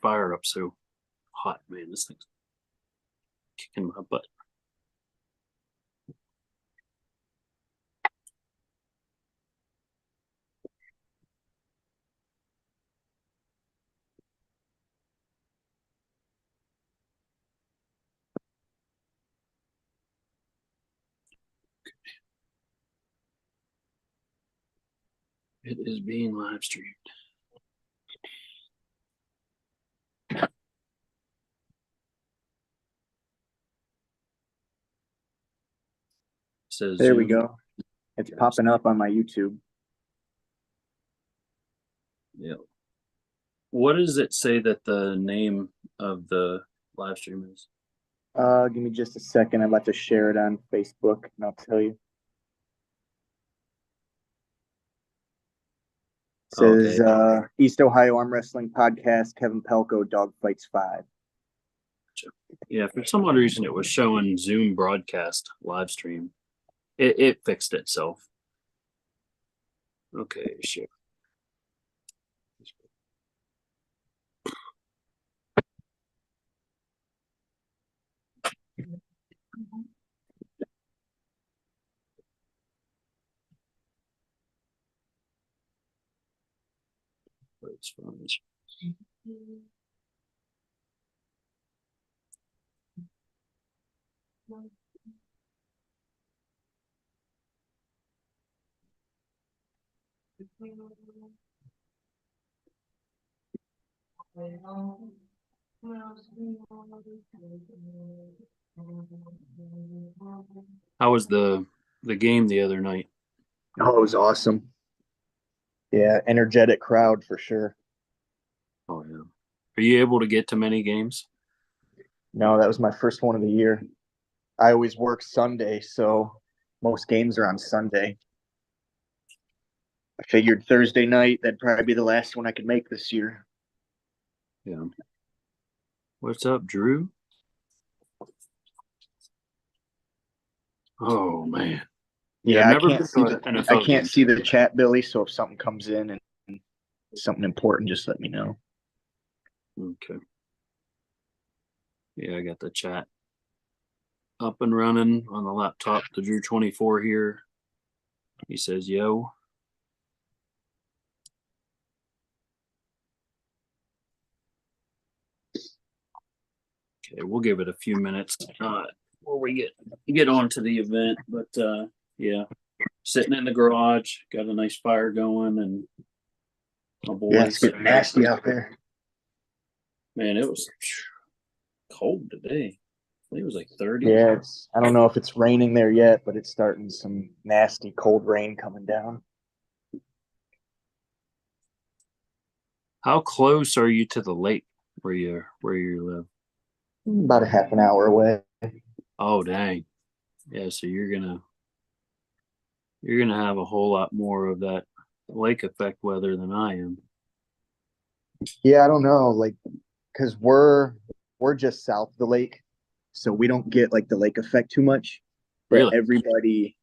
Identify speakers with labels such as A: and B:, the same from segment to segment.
A: fire up so hot, man. This thing's kicking my butt. It is being live streamed. Says
B: there we
A: Zoom.
B: go. It's popping up on my YouTube.
A: Yeah. What does it say that the name of the live stream is?
B: Give me just a second. I'm about to share it on Facebook, and I'll tell you. It says
A: Okay.
B: East Ohio Arm Wrestling Podcast, Kevin Palko, Dawg Fights 5.
A: Yeah, for some odd reason it was showing Zoom broadcast live stream. It fixed itself. Okay, sure. It's fine. How was the game the other night?
B: Oh, it was awesome. Yeah, energetic crowd for sure.
A: Oh yeah. Are you able to get to many games?
B: No, that was my first one of the year. I always work Sunday, so most games are on Sunday. I figured Thursday night, that'd probably be the last one I could make this year.
A: Yeah. What's up, Drew? Oh man.
B: Yeah,
A: I've never been to an NFL
B: I can't
A: game.
B: see the chat, Billy, so if something comes in and something important, just let me know.
A: Okay. Yeah, I got the chat up and running on the laptop. The Drew 24 here. He says, yo. Okay, we'll give it a few minutes before we get on to the event. But yeah, sitting in the garage, got a nice fire going, and my boys.
B: Yeah, it's getting nasty out there.
A: Man, it was cold today. I think it was like 30.
B: Yeah, I don't know if it's raining there yet, but it's starting some nasty cold rain coming down.
A: How close are you to the lake where you live?
B: About a half an hour away.
A: Oh dang. Yeah, so you're gonna have a whole lot more of that lake effect weather than I am.
B: Yeah, I don't know, like, because we're just south of the lake, so we don't get like the lake effect too much. But
A: Really?
B: everybody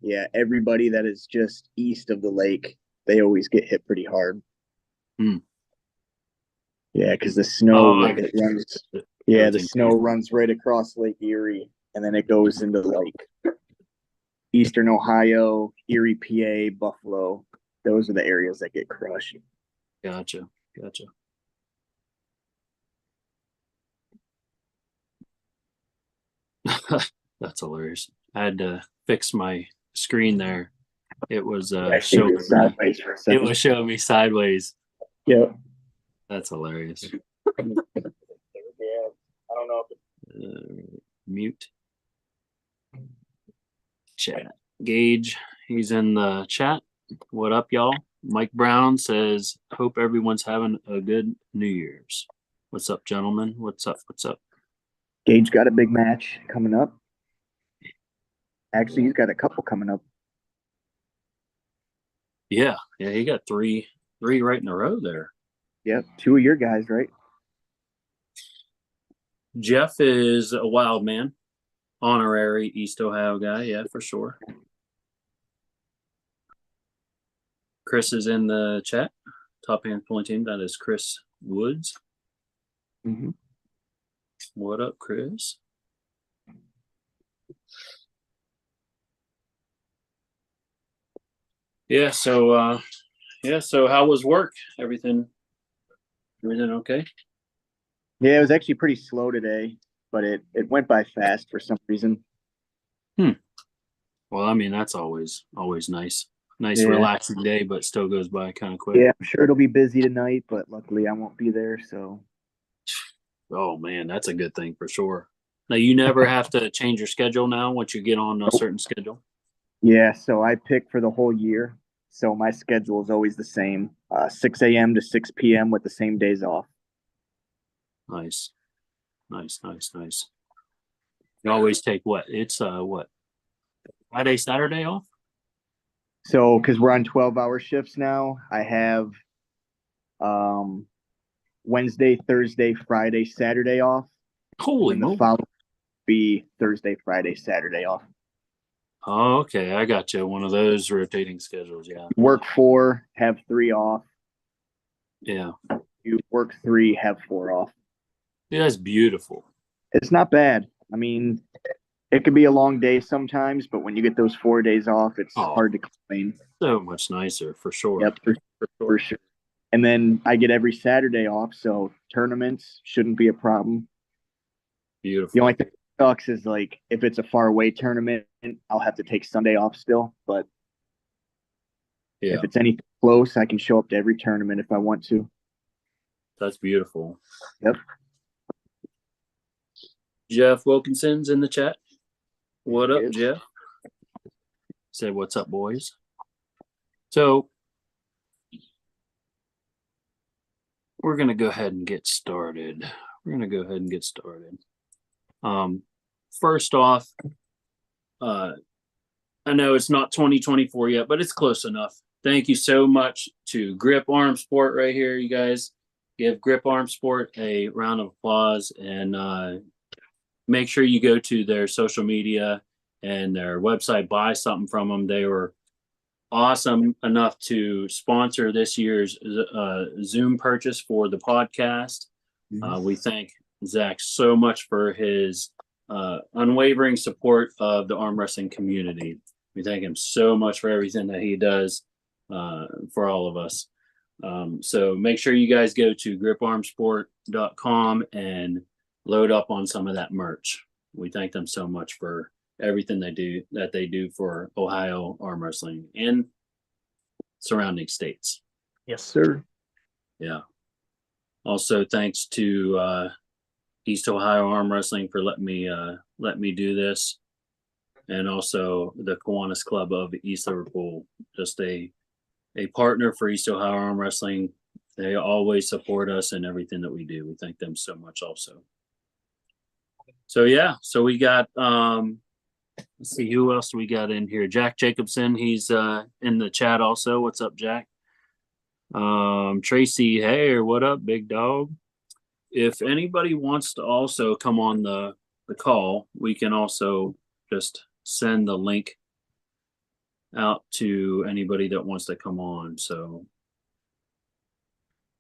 B: that is just east of the lake, they always get hit pretty hard.
A: Hmm.
B: Yeah, because the snow
A: Everything.
B: snow runs right across Lake Erie, and then it goes into like Eastern Ohio, Erie, PA, Buffalo. Those are the areas that get crushed.
A: Gotcha. That's hilarious. I had to fix my screen there. It was showing me
B: sideways for a second.
A: It was showing me sideways.
B: Yep.
A: That's hilarious.
B: Yeah, I don't know if
A: Mute. Chat. Gage, he's in the chat. What up, y'all? Mike Brown says, hope everyone's having a good New Year's. What's up, gentlemen? What's up?
B: Gage got a big match coming up. Actually, he's got a couple coming up.
A: Yeah, he got three right in a row there.
B: Yep, 2 of your guys, right?
A: Jeff is a wild man, honorary East Ohio guy. Yeah, for sure. Chris is in the chat. Top hand pulling team. That is Chris Woods.
B: Mhm.
A: What up, Chris? Yeah, so so how was work? Everything okay?
B: Yeah, it was actually pretty slow today, but it went by fast for some reason.
A: Well, I mean, that's always nice. Nice
B: Yeah.
A: relaxing day, but still goes by kind of quick.
B: Yeah, I'm sure it'll be busy tonight, but luckily I won't be there. So
A: Oh man, that's a good thing for sure. Now you never have to change your schedule now once you get on a certain schedule.
B: yeah, so I pick for the whole year. So my schedule is always the same, 6 a.m. to 6 p.m. with the same days off.
A: Nice, nice. You always take what? It's what, Friday, Saturday off?
B: So because we're on 12-hour shifts now, I have um, Wednesday, Thursday, Friday, Saturday off, and
A: Holy
B: then the
A: moly.
B: following be Thursday, Friday, Saturday off.
A: Oh, okay. I got you. One of those rotating schedules. Yeah.
B: Work 4, have 3 off.
A: Yeah.
B: You work 3, have 4 off.
A: Yeah, that's beautiful.
B: It's not bad. I mean, it could be a long day sometimes, but when you get those 4 days off, it's
A: Oh,
B: hard to complain.
A: so much nicer for sure.
B: Yep, for sure. And then I get every Saturday off, so tournaments shouldn't be a problem. The
A: Beautiful.
B: only thing that sucks is like if it's a far away tournament, I'll have to take Sunday off still. But
A: Yeah,
B: if it's anything close, I can show up to every tournament if I want to.
A: that's beautiful.
B: Yep.
A: Jeff Wilkinson's in the chat. What up,
B: Yes.
A: Jeff? Said, what's up, boys? So we're going to go ahead and get started. First off, I know it's not 2024 yet, but it's close enough. Thank you so much to Grip Arm Sport right here, you guys. Give Grip Arm Sport a round of applause and make sure you go to their social media and their website, buy something from them. They were awesome enough to sponsor this year's Zoom purchase for the podcast. We thank Zach so much for his unwavering support of the arm wrestling community. We thank him so much for everything that he does for all of us. So make sure you guys go to griparmsport.com and load up on some of that merch. We thank them so much for everything they do for Ohio arm wrestling and surrounding states.
B: Yes, sir.
A: Yeah. Also, thanks to East Ohio Arm Wrestling for letting me do this, and also the Kiwanis Club of East Liverpool, just a partner for East Ohio Arm Wrestling. They always support us in everything that we do. We thank them so much also. So yeah, so we got let's see who else we got in here. Jack Jacobson, he's in the chat also. What's up, Jack? Tracy, hey, what up, big dog? If anybody wants to also come on the call, we can also just send the link out to anybody that wants to come on. So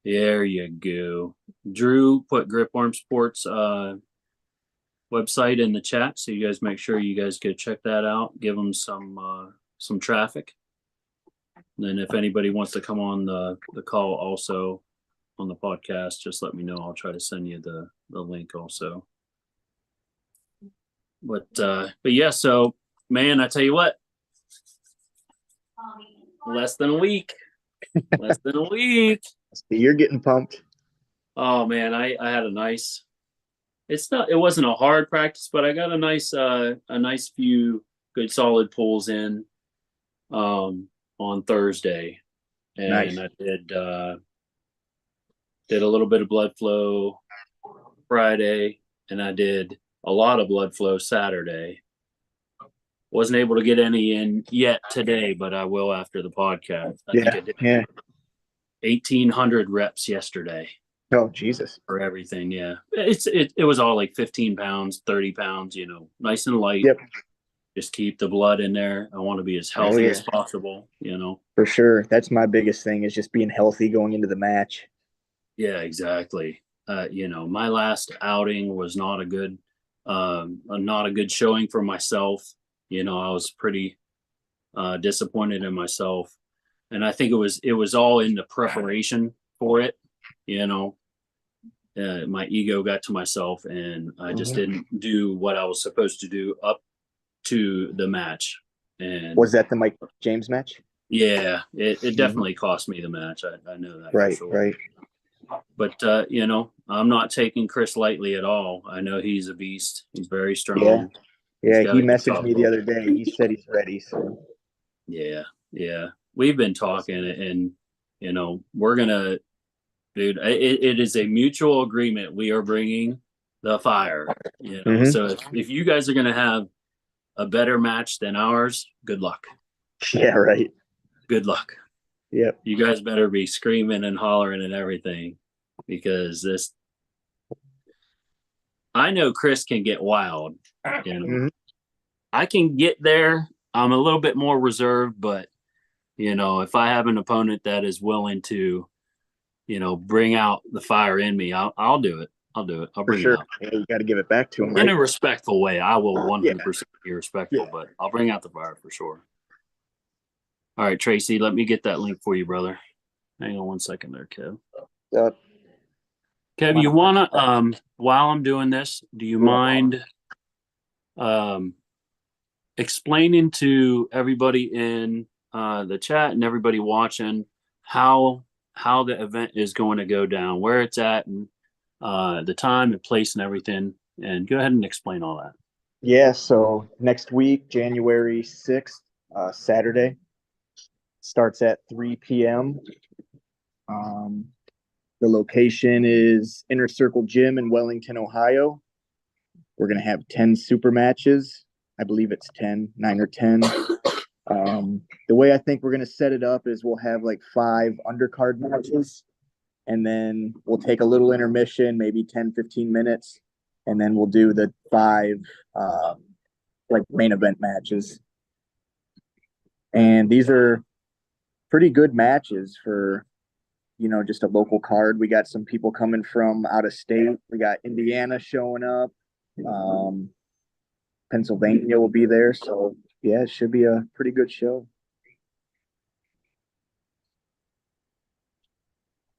A: there you go. Drew put Grip Arm Sports website in the chat, so you guys make sure you guys go check that out. Give them some traffic. And then if anybody wants to come on the call also on the podcast, just let me know. I'll try to send you the link also. But yeah, so man, I tell you what, less than a week.
B: You're getting pumped.
A: Oh man, I had a nice. It wasn't a hard practice, but I got a nice few good solid pulls in on Thursday, and
B: Nice.
A: I did a little bit of blood flow Friday, and I did a lot of blood flow Saturday. Wasn't able to get any in yet today, but I will after the podcast. I think I did 1,800 reps yesterday.
B: Oh, Jesus.
A: For everything, yeah. It was all like 15 pounds, 30 pounds, nice and light.
B: Yep.
A: Just keep the blood in there. I want to be as healthy as possible,
B: For sure. That's my biggest thing is just being healthy going into the match.
A: Yeah, exactly. my last outing was not a good showing for myself. I was pretty disappointed in myself, and I think it was all in the preparation for it. My ego got to myself, and I just didn't do what I was supposed to do up to the match. And
B: Was that the Mike James match?
A: yeah, it definitely cost me the match. I know that
B: Right,
A: for sure.
B: right.
A: But I'm not taking Chris lightly at all. I know he's a beast. He's very strong.
B: Yeah. Yeah,
A: got
B: he
A: a good
B: messaged me the other day. He said he's ready. So
A: Yeah, we've been talking, and we're gonna, dude. It is a mutual agreement. We are bringing the fire. So if you guys are gonna have a better match than ours, good luck.
B: Yeah, right.
A: Good luck.
B: Yep.
A: You guys better be screaming and hollering and everything, because I know Chris can get wild. I can get there. I'm a little bit more reserved, but if I have an opponent that is willing to, bring out the fire in me, I'll do it. I'll do it. I'll bring it out.
B: Yeah, you got to give it back to him,
A: In
B: right?
A: a respectful way. I will 100% be respectful, but I'll bring out the fire for sure. All right, Tracy, let me get that link for you, brother. Hang on 1 second there, Kev. Kev, you wanna while I'm doing this, do you mind explaining to everybody in the chat and everybody watching how the event is going to go down, where it's at, and the time and place and everything, and go ahead and explain all that.
B: Yeah, so next week, January 6th, Saturday, starts at 3 p.m. The location is Inner Circle Gym in Wellington, Ohio. We're going to have 10 super matches. I believe it's 10, 9 or 10. The way I think we're going to set it up is we'll have like 5 undercard matches, and then we'll take a little intermission, maybe 10, 15 minutes, and then we'll do the 5 like main event matches. And these are pretty good matches for, just a local card. We got some people coming from out of state. We got Indiana showing up. Pennsylvania will be there. So yeah, it should be a pretty good show.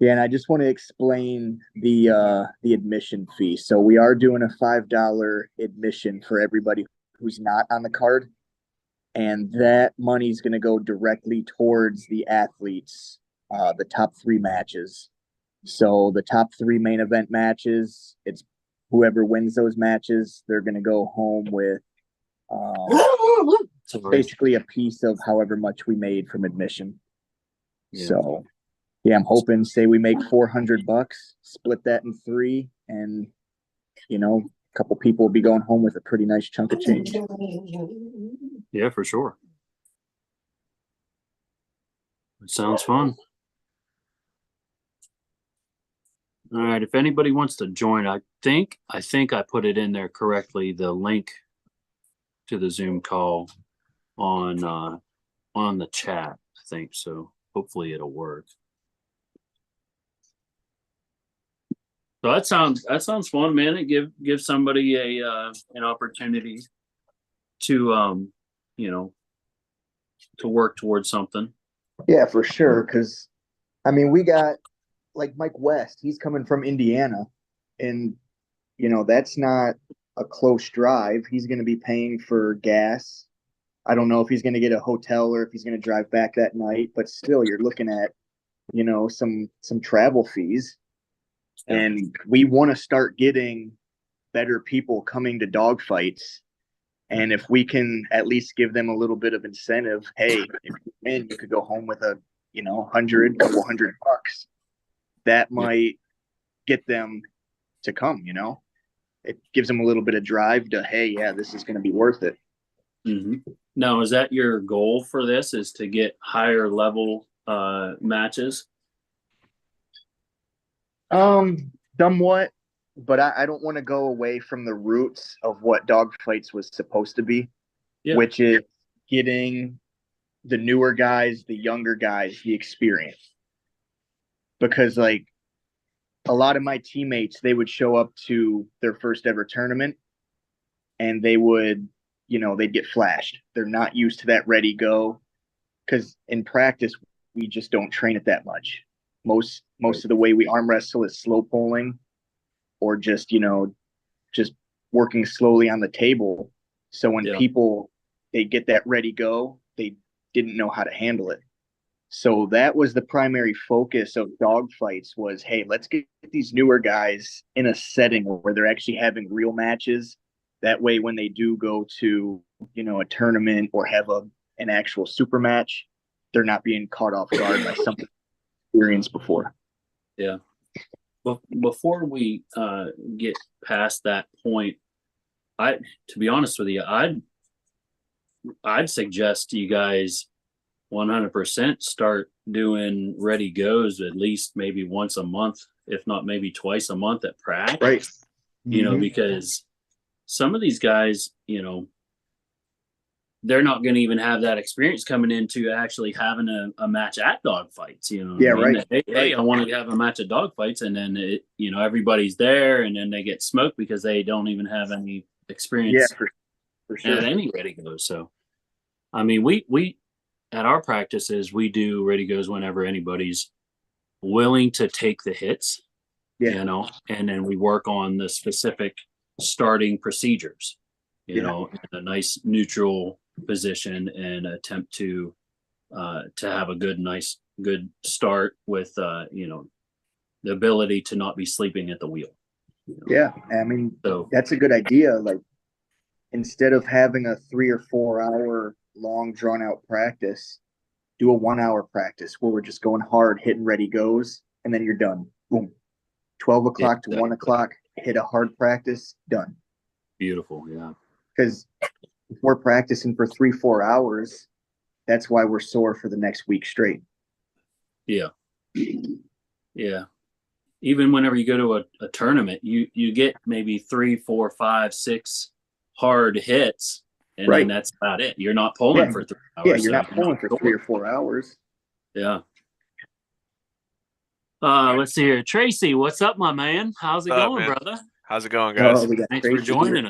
B: Yeah, and I just want to explain the admission fee. So we are doing a $5 admission for everybody who's not on the card, and that money is going to go directly towards the athletes, the top 3 matches. So the top 3 main event matches, it's whoever wins those matches, they're going to go home with basically a piece of however much we made from admission. Yeah. So yeah, I'm hoping, say we make $400, split that in 3, and a couple people will be going home with a pretty nice chunk of change.
A: Yeah, for sure. It sounds fun. All right, if anybody wants to join, I think I put it in there correctly, the link to the Zoom call on the chat, I think. So hopefully it'll work. So that sounds fun, man. It gives somebody an opportunity to to work towards something.
B: Yeah, for sure. Because we got like Mike West. He's coming from Indiana, and that's not a close drive. He's going to be paying for gas. I don't know if he's going to get a hotel or if he's going to drive back that night, but still, you're looking at some travel fees. And we want to start getting better people coming to dog fights. And if we can at least give them a little bit of incentive, hey, if you win, you could go home with a, couple $100. That might get them to come, It gives them a little bit of drive to, hey, yeah, this is going to be worth it.
A: Mm-hmm. Now, is that your goal for this, is to get higher level matches?
B: Somewhat, but I don't want to go away from the roots of what dog fights was supposed to be, which is getting the newer guys, the younger guys, the experience. Because a lot of my teammates, they would show up to their first ever tournament and they would, they'd get flashed. They're not used to that ready go because in practice, we just don't train it that much. Most of the way we arm wrestle is slow pulling or just working slowly on the table. So when people, they get that ready go, they didn't know how to handle it. So that was the primary focus of dog fights was, hey, let's get these newer guys in a setting where they're actually having real matches. That way, when they do go to, a tournament or have an actual super match, they're not being caught off guard by something experienced before.
A: Yeah. Well, before we get past that point, to be honest with you, I'd suggest you guys 100% start doing ready goes at least maybe once a month, if not maybe twice a month at practice.
B: Right.
A: Because some of these guys, they're not going to even have that experience coming into actually having a match at dog fights.
B: Yeah, right.
A: Hey, I want to have a match at dog fights, and then everybody's there, and then they get smoked because they don't even have any experience.
B: Yeah, for sure.
A: At any ready goes. So, I mean, we at our practices we do ready goes whenever anybody's willing to take the hits. And then we work on the specific starting procedures. In a nice neutral position and attempt to have a good start with the ability to not be sleeping at the wheel.
B: Yeah, I mean, that's a good idea. Like instead of having a 3 or 4 hour long drawn out practice, do a 1 hour practice where we're just going hard, hitting ready goes, and then you're done. Boom. 12 o'clock to 1 o'clock, hit a hard practice, done.
A: Beautiful, yeah.
B: Because if we're practicing for 3-4 hours, that's why we're sore for the next week straight.
A: Yeah. Even whenever you go to a tournament, you get maybe 3, 4, 5, 6 hard hits, and then that's about it. You're not pulling for 3 hours.
B: Yeah, you're not pulling for 3 or 4 hours.
A: Yeah. Let's see here. Tracy, what's up, my man? How's it going, brother?
C: How's it going, guys?
A: Thanks for joining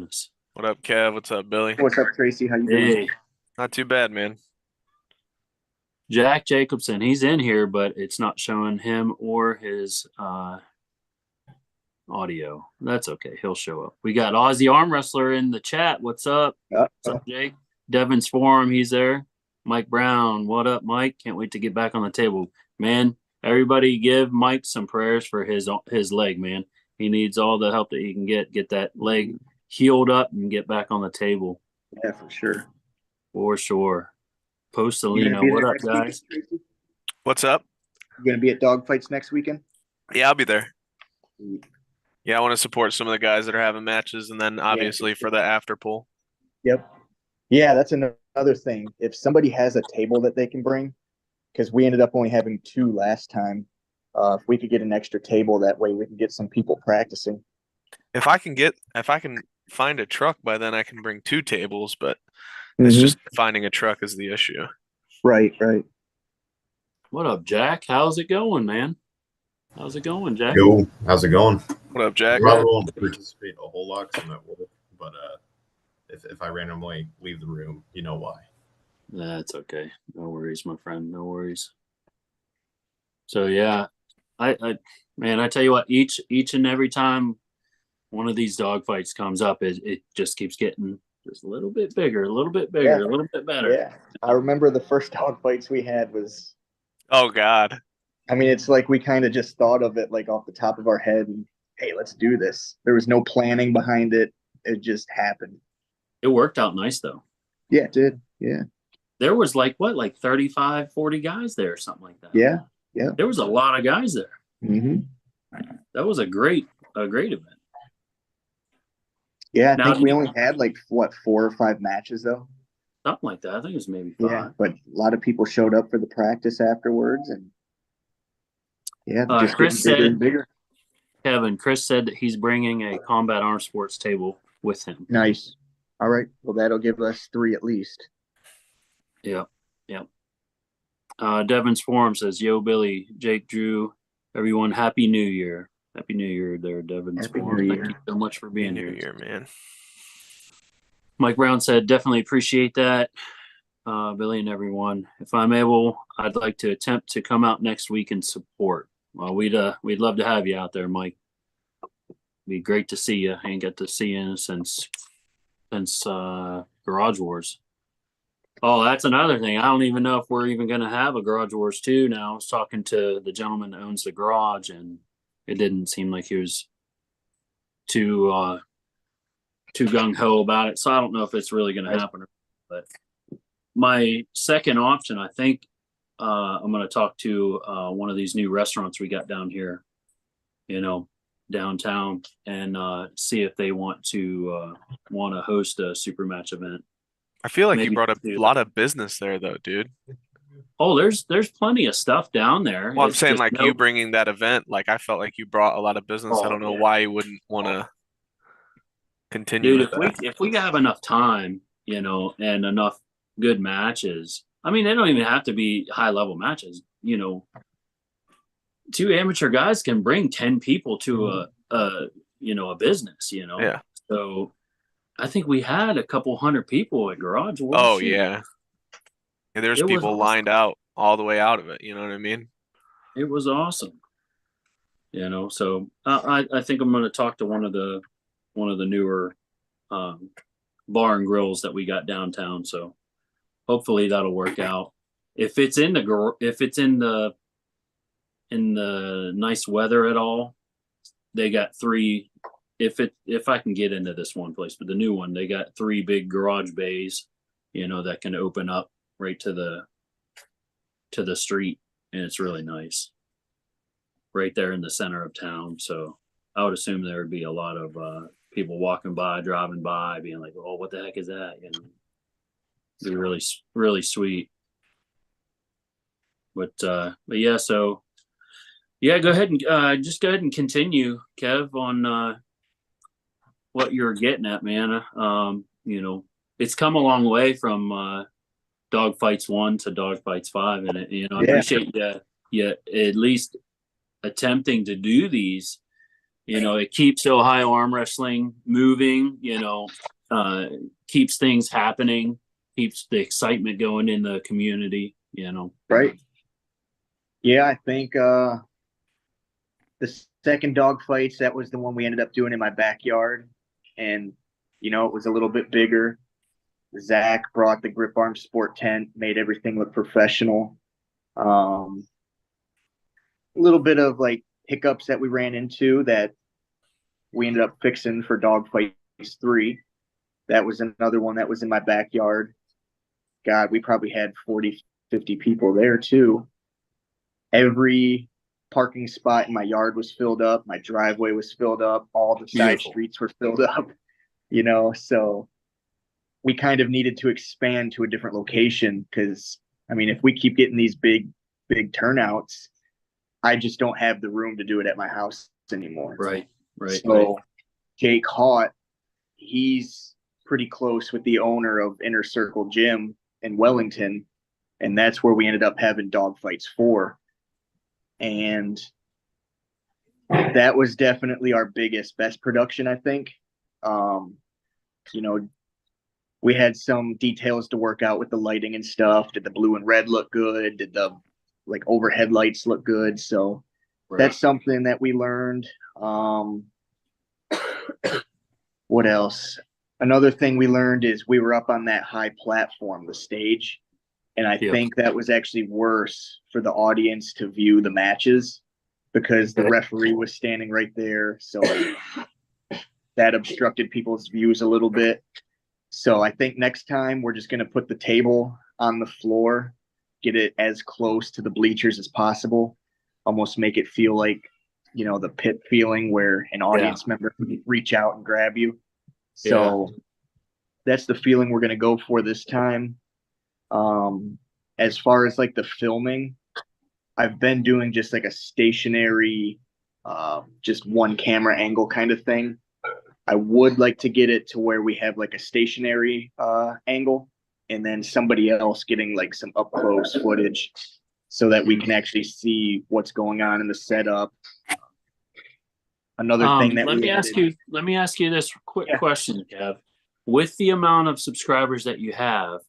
A: us.
C: What up, Kev? What's up, Billy?
B: What's up, Tracy? How you doing?
C: Not too bad, man.
A: Jack Jacobson, he's in here, but it's not showing him or his audio. That's okay. He'll show up. We got Aussie Arm Wrestler in the chat. What's up? What's up, Jake? Devin's Forum, he's there. Mike Brown, what up, Mike? Can't wait to get back on the table. Man, everybody give Mike some prayers for his leg, man. He needs all the help that he can get that leg healed up and get back on the table.
B: Yeah, for sure.
A: For sure. Postalino, what up, guys?
C: What's up?
B: You going to be at dog fights next weekend?
C: Yeah, I'll be there. Yeah, I want to support some of the guys that are having matches, and then obviously for the after pool.
B: Yep. Yeah, that's another thing. If somebody has a table that they can bring, because we ended up only having 2 last time, if we could get an extra table, that way we can get some people practicing.
C: If I can find a truck by then, I can bring 2 tables, but it's just finding a truck is the issue.
B: Right.
A: What up, Jack? How's it going, man? How's it going, Jack?
D: Yo, how's it going?
C: What up, Jack?
D: I probably won't participate a whole lot because I'm at work, but if I randomly leave the room, you know why.
A: That's okay. No worries, my friend. No worries. So yeah, I tell you what, each and every time one of these dog fights comes up, it just keeps getting just a little bit bigger, a little bit better.
B: Yeah, I remember the first dog fights we had was.
C: Oh God.
B: I mean, it's like we kind of just thought of it like off the top of our head and, hey, let's do this. There was no planning behind it. It just happened.
A: It worked out nice though.
B: Yeah, it did. Yeah.
A: There was like 35, 40 guys there or something like that.
B: Yeah.
A: There was a lot of guys there.
B: Mm-hmm.
A: That was a great event.
B: Yeah, I think we only had 4 or 5 matches though.
A: Something like that. I think it was maybe 5.
B: Yeah, but a lot of people showed up for the practice afterwards, and just
A: Chris
B: getting bigger and bigger.
A: Chris said that he's bringing a combat arm sports table with him.
B: Nice. All right. Well, that'll give us 3 at least.
A: Yeah. Devin's Forum says, "Yo, Billy, Jake Drew everyone, Happy New Year. Happy New Year there, Devin.
B: Happy
A: Spawn.
B: New
A: Thank
B: Year.
A: you so much for being
C: New
A: here.
C: Year, man.
A: Mike Brown said, definitely appreciate that. Billy and everyone. If I'm able, I'd like to attempt to come out next week and support. Well, we'd love to have you out there, Mike. Be great to see you. I ain't got to see you since Garage Wars. Oh, that's another thing. I don't even know if we're even going to have a Garage Wars 2 now. I was talking to the gentleman that owns the garage, and it didn't seem like he was too gung-ho about it. So I don't know if it's really going to happen. But my second option, I think I'm going to talk to one of these new restaurants we got down here, downtown, and see if they want to host a super match event.
C: I feel like
A: Maybe
C: you brought a
A: do.
C: lot of business there, though, dude.
A: Oh, there's plenty of stuff down there.
C: Well, I'm
A: It's
C: saying
A: just
C: like you bringing that event, like I felt like you brought a lot of business. I
A: Oh,
C: don't know
A: yeah.
C: why you wouldn't want to continue
A: Dude,
C: with that.
A: if we have enough time, and enough good matches. I mean, they don't even have to be high level matches. Two amateur guys can bring 10 people to a business.
C: Yeah.
A: So I think we had a couple hundred people at Garage Wars.
C: Oh,
A: Shoot.
C: yeah. And there's
A: It was
C: people lined out all the way out of it. You know what I mean?
A: It was awesome. So I think I'm going to talk to one of the newer bar and grills that we got downtown. So hopefully that'll work out. If it's in the nice weather at all, they got 3. If I can get into this one place, but the new one, they got 3 big garage bays, that can open up right to the street, and it's really nice. Right there in the center of town. So I would assume there would be a lot of people walking by, driving by, being like, "Oh, what the heck is that?" It'd be really, really sweet. But yeah, so yeah, go ahead and continue, Kev, on what you're getting at, man. It's come a long way from Dog Fights 1 to Dog Fights 5, and I appreciate you at least attempting to do these. It keeps Ohio arm wrestling moving, keeps things happening, keeps the excitement going in the community,
B: Right. Yeah, I think the second Dog Fights, that was the one we ended up doing in my backyard. And, it was a little bit bigger. Zach brought the Grip Arm Sport tent, made everything look professional. A little bit of like hiccups that we ran into that we ended up fixing for Dog Fights 3. That was another one that was in my backyard. God, we probably had 40, 50 people there too. Every parking spot in my yard was filled up. My driveway was filled up. All the side streets were filled up, so we kind of needed to expand to a different location because, I mean, if we keep getting these big turnouts, I just don't have the room to do it at my house anymore.
A: Right.
B: So Jake Haught, he's pretty close with the owner of Inner Circle Gym in Wellington, and that's where we ended up having Dog Fights 4. And that was definitely our best production, I think. We had some details to work out with the lighting and stuff. Did the blue and red look good? Did the overhead lights look good? So that's something that we learned. What else? Another thing we learned is we were up on that high platform, the stage. And I think that was actually worse for the audience to view the matches because the referee was standing right there. So that obstructed people's views a little bit. So I think next time we're just going to put the table on the floor, get it as close to the bleachers as possible, almost make it feel like, the pit feeling where an audience member can reach out and grab you. So that's the feeling we're going to go for this time. As far as the filming, I've been doing just a stationary, just one camera angle kind of thing. I would like to get it to where we have a stationary angle and then somebody else getting some up close footage. so that we can actually see what's going on in the setup. Another thing that
A: let
B: we
A: me ask
B: added-
A: you. Let me ask you this quick
B: Yeah.
A: question, Kev. With the amount of subscribers that you have,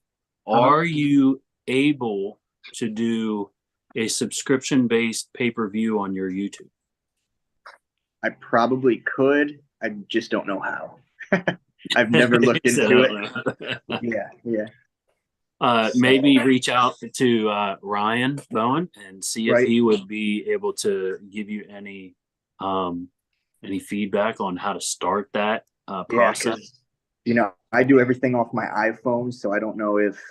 B: Uh-huh.
A: are you able to do a subscription-based pay-per-view on your YouTube?
B: I probably could. I just don't know how. I've never looked into it. Yeah.
A: Maybe reach out to Ryan Bowen and see if
B: Right.
A: he would be able to give you any feedback on how to start that
B: Yeah,
A: process.
B: 'cause, you know, I do everything off my iPhone, so I don't know if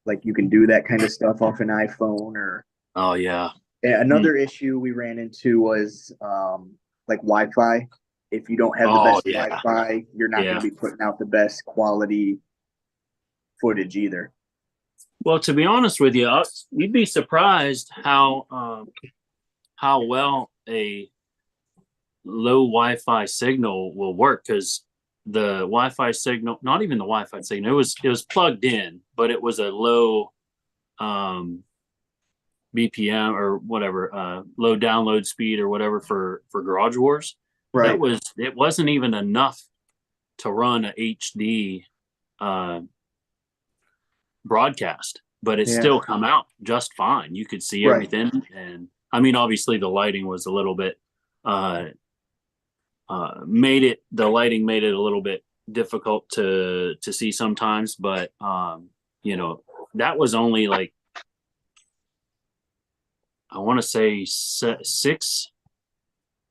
B: like you can do that kind of stuff off an iPhone or.
A: Oh yeah,
B: Yeah, another issue we ran into was like Wi-Fi. If you don't have the
A: Oh,
B: best
A: yeah.
B: Wi-Fi, you're not
A: Yeah.
B: going to be putting out the best quality footage either.
A: Well, to be honest with you, you'd be surprised how well a low Wi-Fi signal will work, because the Wi-Fi signal, not even the Wi-Fi signal, it was plugged in, but it was a low BPM or whatever, low download speed or whatever for Garage Wars.
B: Right.
A: It wasn't even enough to run a HD broadcast, but it
B: Yeah.
A: still come out just fine. You could see
B: Right.
A: everything, and I mean, obviously the lighting was a little bit the lighting made it a little bit difficult to see sometimes, but you know, that was only like, I want to say 6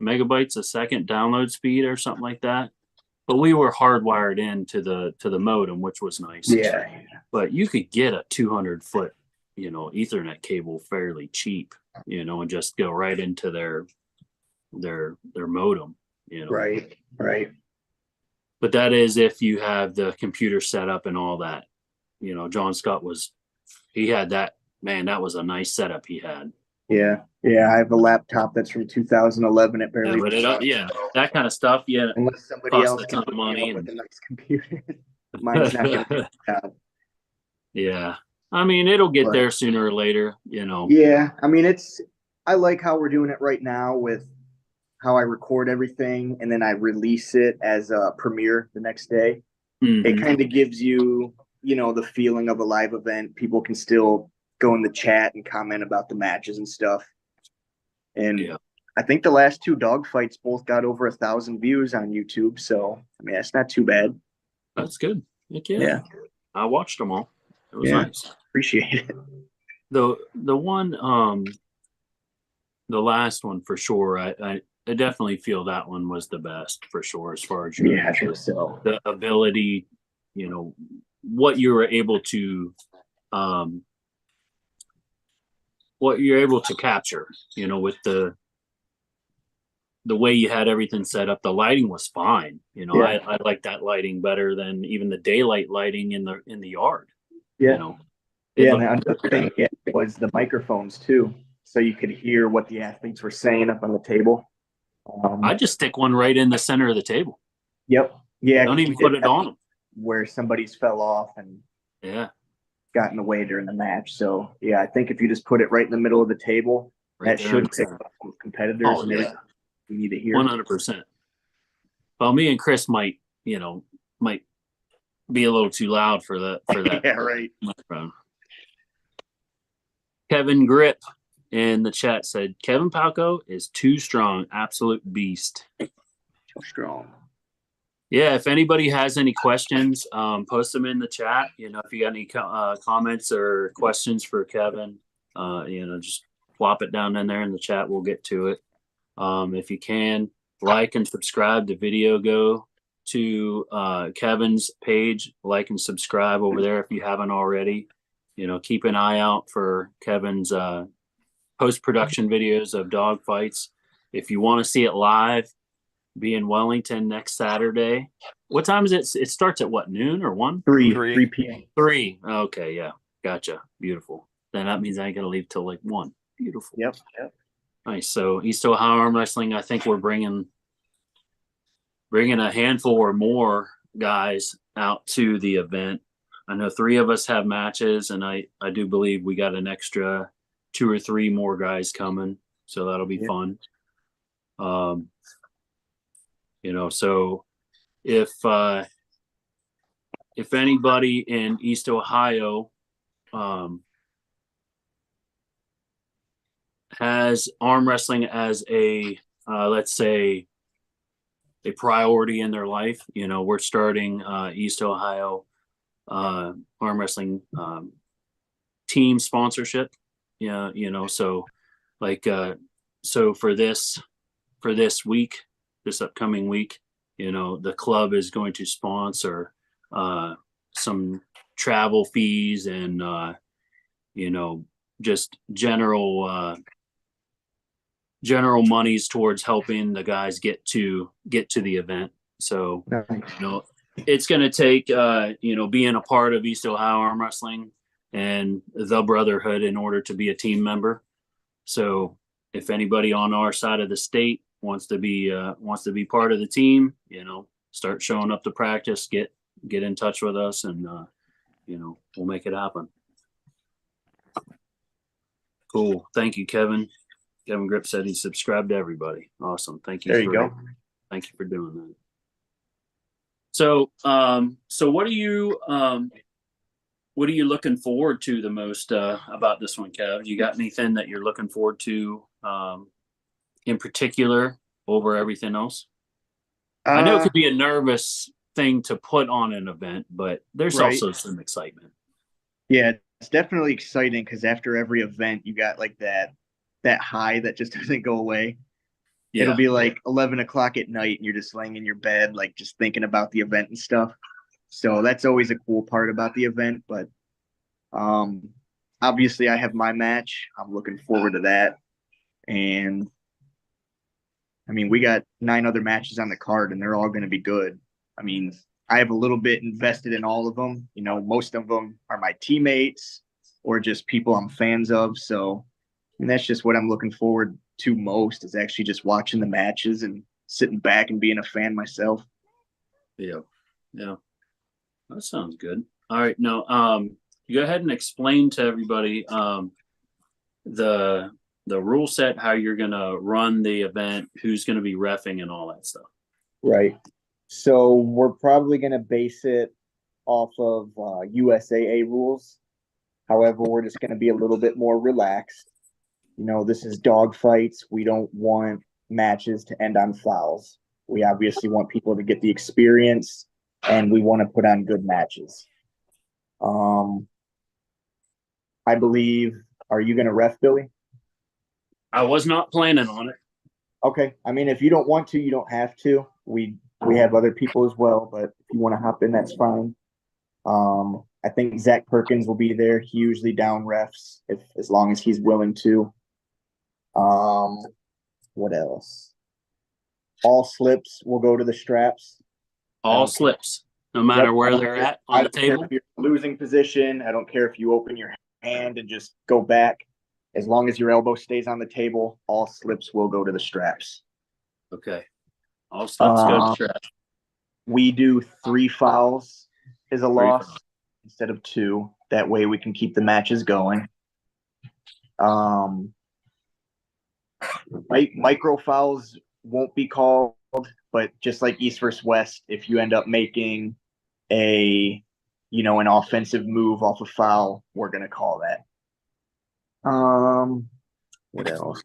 A: megabytes a second download speed or something like that. But we were hardwired into the modem, which was nice.
B: Yeah.
A: But you could get a 200-foot, Ethernet cable fairly cheap, and just go right into their modem,
B: Right. Right.
A: But that is if you have the computer set up and all that. John Scott he had that, man, that was a nice setup he had.
B: Yeah. Yeah. I have a laptop that's from 2011. It barely.
A: That kind of stuff. Yeah.
B: Unless somebody
A: Costs
B: else
A: a
B: can
A: ton of
B: hook me
A: money
B: up with
A: and-
B: a nice computer. Mine's not going to do that.
A: Yeah. I mean, it'll get
B: But-
A: there sooner or later,
B: Yeah, I mean, I like how we're doing it right now with how I record everything and then I release it as a premiere the next day.
A: Mhm.
B: It kind of gives you, the feeling of a live event. People can still go in the chat and comment about the matches and stuff. And
A: Yeah.
B: I think the last 2 dog fights both got over 1,000 views on YouTube. So, I mean, that's not too bad.
A: That's good. Heck yeah.
B: Yeah.
A: I watched them all. It was
B: Yeah.
A: nice.
B: Appreciate it.
A: The one, the last one for sure. I definitely feel that one was the best for sure, as far as
B: Yeah, I think so.
A: the ability, what you were able to, what you're able to capture, with the way you had everything set up. The lighting was fine.
B: Yeah.
A: I like that lighting better than even the daylight lighting in the yard.
B: Yeah.
A: It
B: Yeah,
A: looked-
B: and the other thing was the microphones too, so you could hear what the athletes were saying up on the table.
A: I just stick one right in the center of the table.
B: Yep. Yeah.
A: Don't
B: 'cause
A: even
B: we
A: put
B: did
A: it
B: have
A: on them.
B: where somebody's fell off and
A: Yeah.
B: got in the way during the match. So yeah, I think if you just put it right in the middle of the table,
A: Right
B: that
A: there
B: should
A: in the
B: pick
A: center.
B: up some competitors
A: Oh,
B: and
A: yeah.
B: everything we need to hear.
A: 100%. Well, me and Chris might be a little too loud for that
B: Yeah, right.
A: microphone. Kevin Grip in the chat said Kevin Palko is too strong, absolute beast.
B: So strong.
A: Yeah, if anybody has any questions, post them in the chat. If you got any comments or questions for Kevin, just plop it down in there in the chat. We'll get to it. If you can, like and subscribe to video. Go to Kevin's page, like and subscribe over there if you haven't already. Keep an eye out for Kevin's post-production videos of dog fights. If you want to see it live, be in Wellington next Saturday. What time is it? It starts at what, noon or 1?
B: 3 p.m.
A: 3. Okay, yeah. Gotcha. Beautiful. Then that means I ain't gonna leave till like 1. Beautiful.
B: Yep.
A: Nice. So East Ohio Arm Wrestling, I think we're bringing a handful or more guys out to the event. I know 3 of us have matches, and I do believe we got an extra 2 or 3 more guys coming, so that'll be
B: Yeah.
A: fun. So if anybody in East Ohio has arm wrestling as a let's say a priority in their life, we're starting East Ohio arm wrestling team sponsorship. Yeah, so like so for this week, this upcoming week, the club is going to sponsor some travel fees and just general monies towards helping the guys get to the event. So
B: Nice.
A: it's going to take being a part of East Ohio Arm Wrestling and the Brotherhood in order to be a team member. So if anybody on our side of the state wants to be part of the team, start showing up to practice, get in touch with us, and we'll make it happen. Cool. Thank you, Kevin. Kevin Grip said he subscribed to everybody. Awesome. Thank you.
B: There you go.
A: Thank you for doing that. So, what are you looking forward to the most about this one, Kev? You got anything that you're looking forward to in particular over everything else? I know it could be a nervous thing to put on an event, but there's also some excitement.
B: Yeah, it's definitely exciting because after every event, you got like that high that just doesn't go away. Yeah. It'll be like 11 o'clock at night and you're just laying in your bed, like just thinking about the event and stuff. So that's always a cool part about the event. But obviously I have my match. I'm looking forward to that. And I mean, we got 9 other matches on the card and they're all going to be good. I mean, I have a little bit invested in all of them. Most of them are my teammates or just people I'm fans of. So and that's just what I'm looking forward to most is actually just watching the matches and sitting back and being a fan myself.
A: Yeah. That sounds good. All right. Now, you go ahead and explain to everybody the rule set, how you're going to run the event, who's going to be reffing and all that stuff.
B: Right. So we're probably going to base it off of USAA rules. However, we're just going to be a little bit more relaxed. This is dog fights. We don't want matches to end on fouls. We obviously want people to get the experience and we want to put on good matches. I believe, are you going to ref, Billy?
A: I was not planning on it.
B: Okay. I mean, if you don't want to, you don't have to. We have other people as well, but if you want to hop in, that's fine. I think Zach Perkins will be there. He usually down refs as long as he's willing to. What else? All slips will go to the straps.
A: All slips, no matter where they're at on the table.
B: If you're losing position, I don't care if you open your hand and just go back. As long as your elbow stays on the table, all slips will go to the straps.
A: Okay. All slips go to the straps.
B: We do 3 fouls as a loss instead of 2. That way we can keep the matches going. Micro fouls won't be called, but just like East versus West, if you end up making an offensive move off a foul, we're going to call that. What else?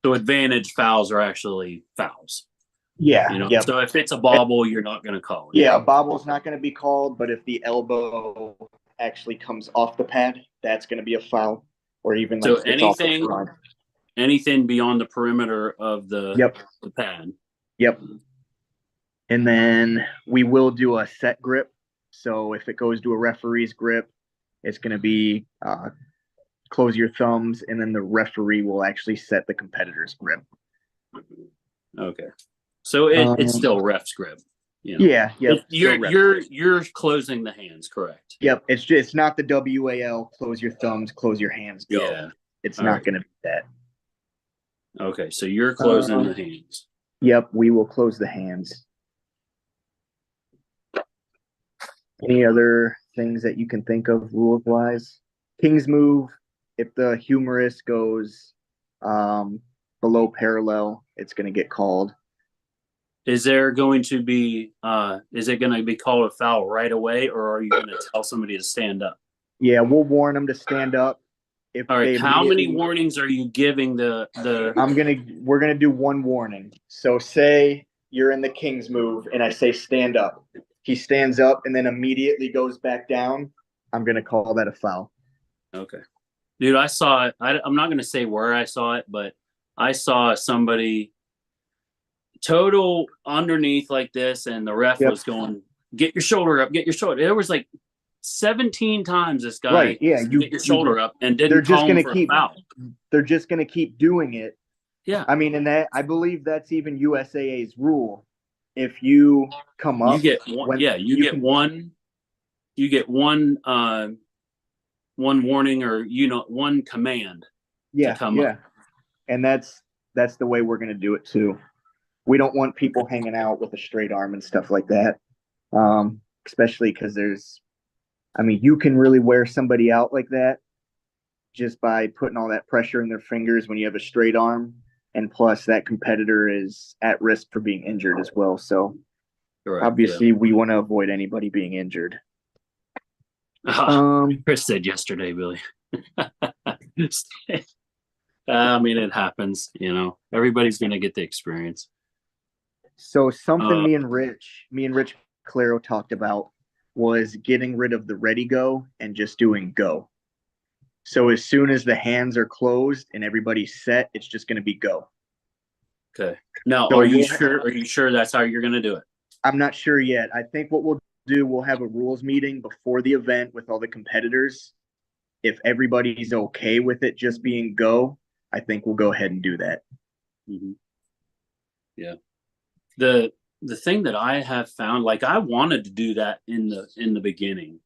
A: So advantage fouls are actually fouls.
B: Yeah. Yep.
A: So if it's a bobble, you're not going to call it.
B: Yeah, a bobble's not going to be called, but if the elbow actually comes off the pad, that's going to be a foul. Or even like
A: anything beyond the perimeter of the pad.
B: Yep. And then we will do a set grip. So if it goes to a referee's grip, it's going to be close your thumbs, and then the referee will actually set the competitor's grip.
A: Okay. So it's still ref's grip.
B: Yeah. Yep.
A: You're closing the hands, correct?
B: Yep. It's not the WAL, close your thumbs, close your hands, go.
A: Yeah.
B: It's not going to be that.
A: Okay, so you're closing the hands.
B: Yep, we will close the hands. Any other things that you can think of rules-wise? King's move if the humerus goes below parallel, it's going to get called.
A: Is there going to be is it going to be called a foul right away, or are you going to tell somebody to stand up?
B: Yeah, we'll warn them to stand up. If
A: All right,
B: they
A: how many
B: immediately-
A: warnings are you giving the
B: we're gonna do one warning. So say you're in the king's move and I say stand up. He stands up and then immediately goes back down. I'm gonna call that a foul.
A: Okay. Dude, I saw it. I'm not going to say where I saw it, but I saw somebody total underneath like this, and the ref
B: Yep.
A: was going, get your shoulder up, get your shoulder. There was like 17 times this guy
B: Right, yeah,
A: get your shoulder up and
B: they're
A: didn't
B: just
A: call him
B: gonna
A: for
B: keep-
A: a foul.
B: They're just gonna keep doing it.
A: Yeah.
B: I mean, and that I believe that's even USAA's rule. If you come up,
A: You get one,
B: when-
A: yeah, you get
B: can-
A: one one warning, or one command.
B: yeah,
A: come
B: yeah,
A: up.
B: and that's the way we're gonna do it too. We don't want people hanging out with a straight arm and stuff like that, especially because you can really wear somebody out like that just by putting all that pressure in their fingers when you have a straight arm, and plus that competitor is at risk for being injured as well. So
A: Correct,
B: obviously we want to avoid anybody being injured.
A: yeah. Chris said yesterday, Billy. I mean, it happens, everybody's going to get the experience.
B: So something me and Rich Claro talked about was getting rid of the ready go and just doing go. So as soon as the hands are closed and everybody's set, it's just going to be go.
A: Okay. Now,
B: So
A: are you
B: we'll-
A: sure? Are you sure that's how you're going to do it?
B: I'm not sure yet. I think what we'll do, we'll have a rules meeting before the event with all the competitors. If everybody's okay with it just being go, I think we'll go ahead and do that.
A: Mm-hmm. Yeah. The thing that I have found, like, I wanted to do that in the beginning,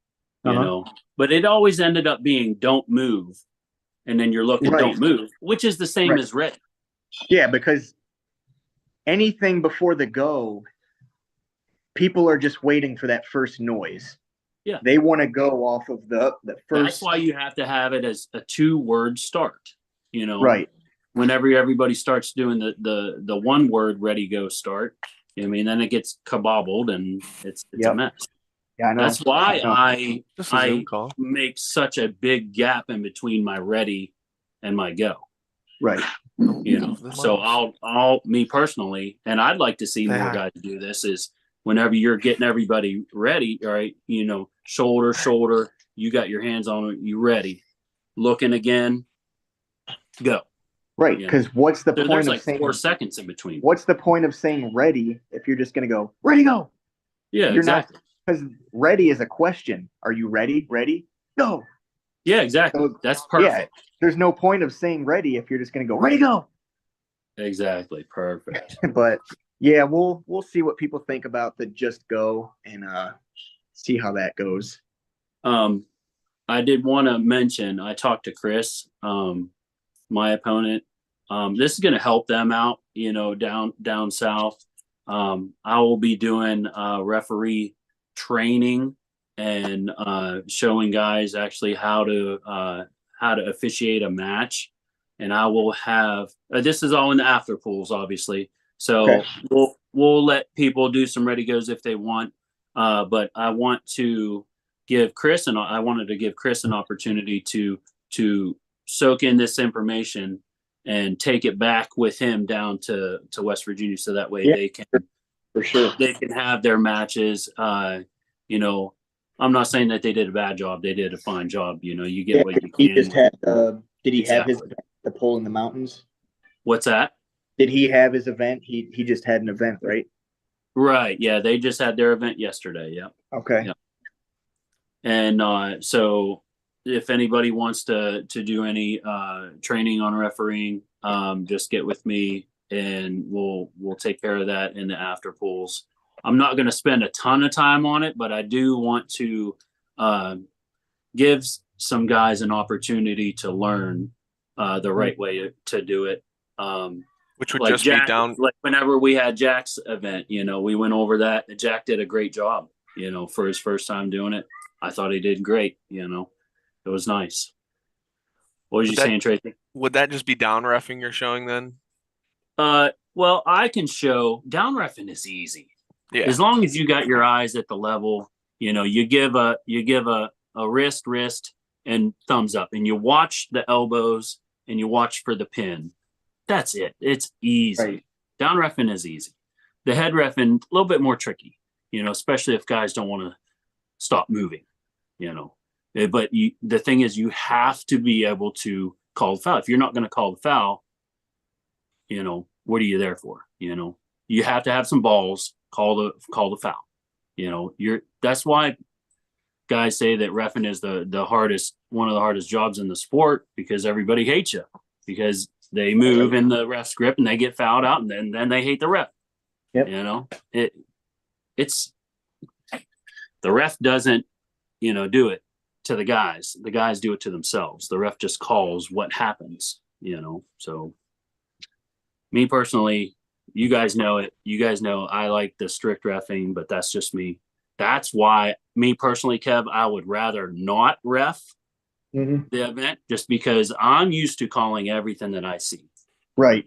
A: but it always ended up being don't move, and then you're looking
B: Right.
A: don't move, which is the same
B: Right.
A: as ready.
B: Yeah, because anything before the go, people are just waiting for that first noise.
A: Yeah.
B: They want to go off of the
A: That's
B: first.
A: why you have to have it as a 2-word start.
B: Right.
A: Whenever everybody starts doing the 1-word ready go start, then it gets kabobbled and it's a
B: Yep.
A: mess.
B: Yeah, I know.
A: That's why
B: I know.
C: Just a Zoom
A: I
C: call.
A: make such a big gap in between my ready and my go.
B: Right.
A: So I'll me personally, and I'd like to see more guys do this, is whenever you're getting everybody ready, all right, shoulder, you got your hands on it, you ready, looking again, go.
B: Right.
A: Yeah.
B: Because what's the
A: There's
B: point of
A: like
B: saying
A: 4 seconds in between.
B: what's the point of saying ready if you're just gonna go, ready, go?
A: Yeah,
B: You're
A: exactly.
B: not, because ready is a question. Are you ready? Ready? Go.
A: Yeah, exactly.
B: So,
A: That's perfect.
B: Yeah. There's no point of saying ready if you're just gonna go, ready, go.
A: Exactly. Perfect.
B: But yeah, we'll see what people think about the just go and see how that goes.
A: I did want to mention, I talked to Chris, my opponent. This is going to help them out, down south. I will be doing referee training and showing guys actually how to officiate a match. And I will have this is all in the after pools, obviously. So
B: Okay.
A: we'll let people do some ready goes if they want. But I wanted to give Chris an opportunity to soak in this information and take it back with him down to West Virginia, so that way they can
B: For sure.
A: they can have their matches. I'm not saying that they did a bad job; they did a fine job. You get what you
B: He
A: can.
B: just had did he have his
A: Exactly.
B: the pole in the mountains?
A: What's that?
B: Did he have his event? He just had an event, right?
A: Right. Yeah, they just had their event yesterday. Yeah.
B: Okay.
A: Yeah. And so if anybody wants to do any training on refereeing, just get with me and we'll take care of that in the after pools. I'm not going to spend a ton of time on it, but I do want to give some guys an opportunity to learn the right way to do it.
C: Which would
A: Like
C: just
A: Jack,
C: be down.
A: like whenever we had Jack's event, we went over that. Jack did a great job, for his first time doing it. I thought he did great. It was nice. What was you
C: Would that
A: saying, Tracy?
C: would that just be down reffing you're showing then?
A: Well, I can show down reffing is easy.
C: Yeah.
A: As long as you got your eyes at the level, you give a wrist, and thumbs up, and you watch the elbows and you watch for the pin. That's it. It's easy.
B: Right.
A: Down reffing is easy. The head reffing a little bit more tricky, especially if guys don't want to stop moving, But the thing is, you have to be able to call the foul. If you're not going to call the foul, what are you there for? You have to have some balls. Call the foul. That's why guys say that reffing is one of the hardest jobs in the sport, because everybody hates you because they move in the ref's grip and they get fouled out, and then they hate the ref.
B: Yep.
A: It's the ref doesn't do it to the guys. The guys do it to themselves. The ref just calls what happens. So me personally, you guys know it. You guys know I like the strict reffing, but that's just me. That's why, me personally, Kev, I would rather not ref the event, just because I'm used to calling everything that I see.
B: Right.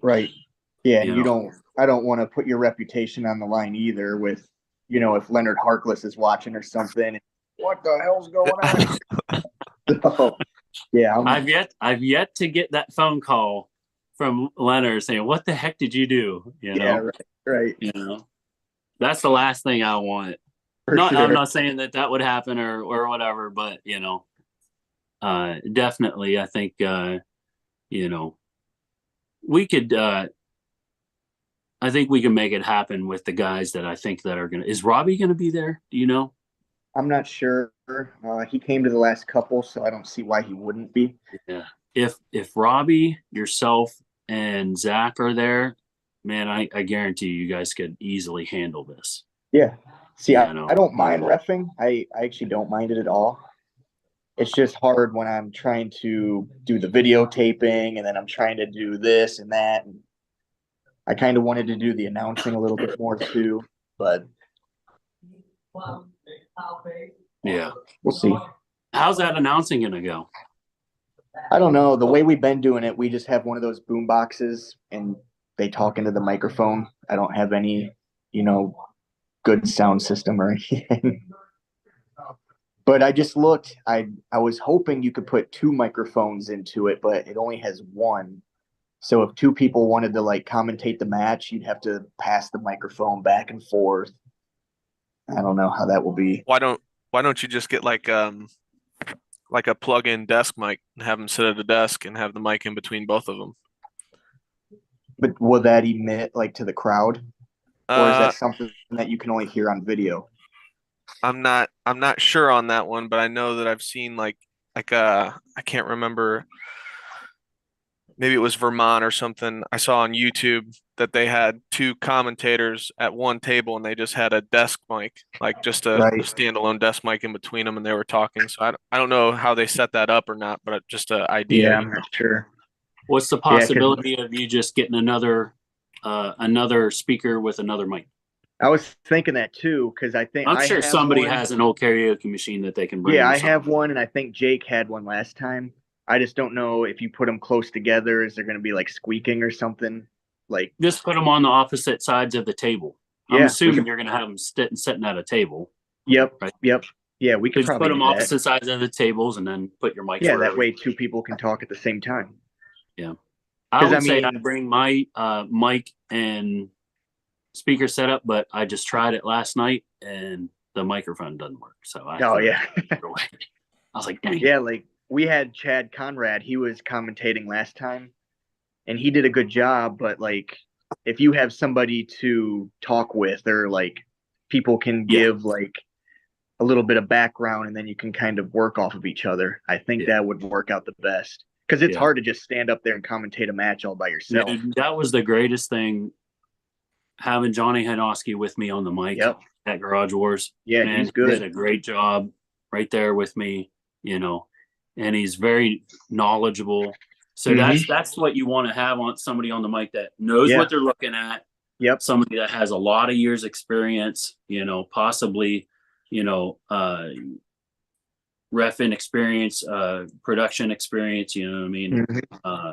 B: Yeah, and I don't want to put your reputation on the line either with, if Leonard Harkless is watching or something. What the hell's going on? So, yeah.
A: I've yet to get that phone call from Leonard saying, "What the heck did you do?"
B: Yeah, right.
A: That's the last thing I want.
B: Sure.
A: I'm not saying that would happen or whatever, but definitely, I think we could. I think we can make it happen with the guys that I think that are gonna. Is Robbie gonna be there? Do you know?
B: I'm not sure. He came to the last couple, so I don't see why he wouldn't be.
A: Yeah. If Robbie, yourself, and Zach are there, man, I guarantee you guys could easily handle this.
B: Yeah. See,
A: Yeah,
B: I don't mind reffing. I actually don't mind it at all. It's just hard when I'm trying to do the videotaping and then I'm trying to do this and that. And I kind of wanted to do the announcing a little bit more too, but
A: Yeah.
B: we'll see.
A: How's that announcing gonna go?
B: I don't know. The way we've been doing it, we just have one of those boom boxes and they talk into the microphone. I don't have any, good sound system or anything. But I just looked. I was hoping you could put 2 microphones into it, but it only has 1. So if 2 people wanted to commentate the match, you'd have to pass the microphone back and forth. I don't know how that will be.
C: Why don't you just get like a plug-in desk mic and have them sit at a desk and have the mic in between both of them?
B: But will that emit to the crowd? Or is that something that you can only hear on video?
C: I'm not sure on that one, but I know that I've seen I can't remember, maybe it was Vermont or something. I saw on YouTube that they had 2 commentators at one table and they just had a desk mic, just a standalone desk mic in between them, and they were talking. So I don't know how they set that up or not, but just an idea.
B: Yeah, I'm not sure.
A: What's the possibility of you just getting another speaker with another mic?
B: I was thinking that too, because I'm
A: sure somebody has an old karaoke machine that they can bring.
B: Yeah, I have one, and I think Jake had one last time. I just don't know if you put them close together, is there going to be squeaking or something?
A: Just put them on the opposite sides of the table. I'm assuming you're going to have them sitting at a table.
B: Yep.
A: Right?
B: Yep. Yeah, we could
A: just
B: probably
A: put them opposite sides of the tables and then put your mic.
B: Yeah, that way 2 people can talk at the same time.
A: Yeah. I would say I'd bring my mic and speaker setup, but I just tried it last night and the microphone doesn't work. So I was like, dang.
B: Yeah, we had Chad Conrad. He was commentating last time, and he did a good job. But if you have somebody to talk with, or people can give a little bit of background, and then you can kind of work off of each other. I think that would work out the best, because it's hard to just stand up there and commentate a match all by yourself.
A: Dude, that was the greatest thing, having Johnny Hanoski with me on the mic at Garage Wars.
B: Yeah,
A: man,
B: he's good.
A: He did a great job right there with me, and he's very knowledgeable. So that's what you want to have on somebody on the mic that knows what they're looking at.
B: Yep.
A: Somebody that has a lot of years experience, possibly, reffing experience, production experience. You know what I mean?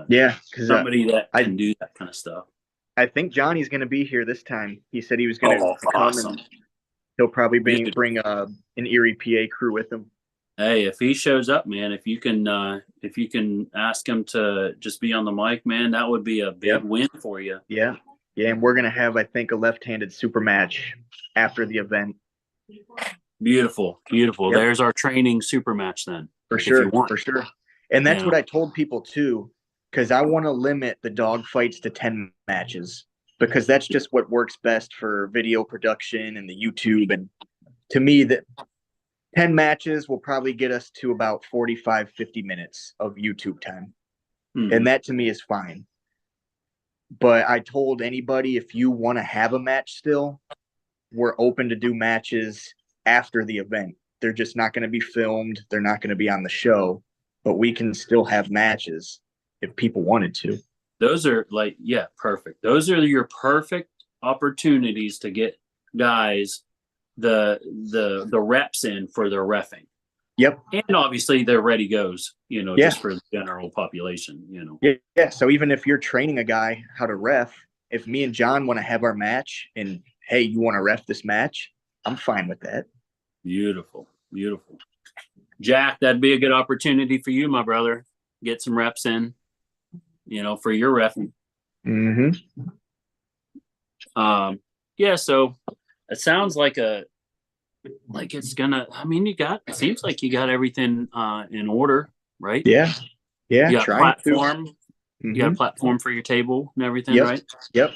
B: Yeah, because
A: Somebody that can do that kind of stuff.
B: I think Johnny's going to be here this time. He said he was going to come,
A: awesome.
B: and he'll probably
A: Dude.
B: bring an Erie PA crew with him.
A: Hey, if he shows up, man, if you can ask him to just be on the mic, man, that would be a big win for you.
B: Yeah. Yeah. And we're going to have, I think, a left-handed super match after the event.
A: Beautiful. Beautiful.
B: Yep.
A: There's our training super match then.
B: For sure. For sure. And that's what I told people too, because I want to limit the dog fights to 10 matches, because that's just what works best for video production and the YouTube. And to me, that 10 matches will probably get us to about 45, 50 minutes of YouTube time. And that to me is fine. But I told anybody, if you want to have a match still, we're open to do matches after the event. They're just not going to be filmed. They're not going to be on the show, but we can still have matches if people wanted to.
A: Those are perfect. Those are your perfect opportunities to get guys the reps in for their reffing.
B: Yep.
A: And obviously they're ready goes, just for the general population,
B: Yeah. So even if you're training a guy how to ref, if me and John want to have our match and, hey, you want to ref this match, I'm fine with that.
A: Beautiful. Beautiful. Jack, that'd be a good opportunity for you, my brother. Get some reps in, for your reffing. Yeah. So it sounds like it's gonna, it seems like you got everything in order, right?
B: Yeah. Yeah.
A: You got a platform. You got a platform for your table and everything, right?
B: Yep.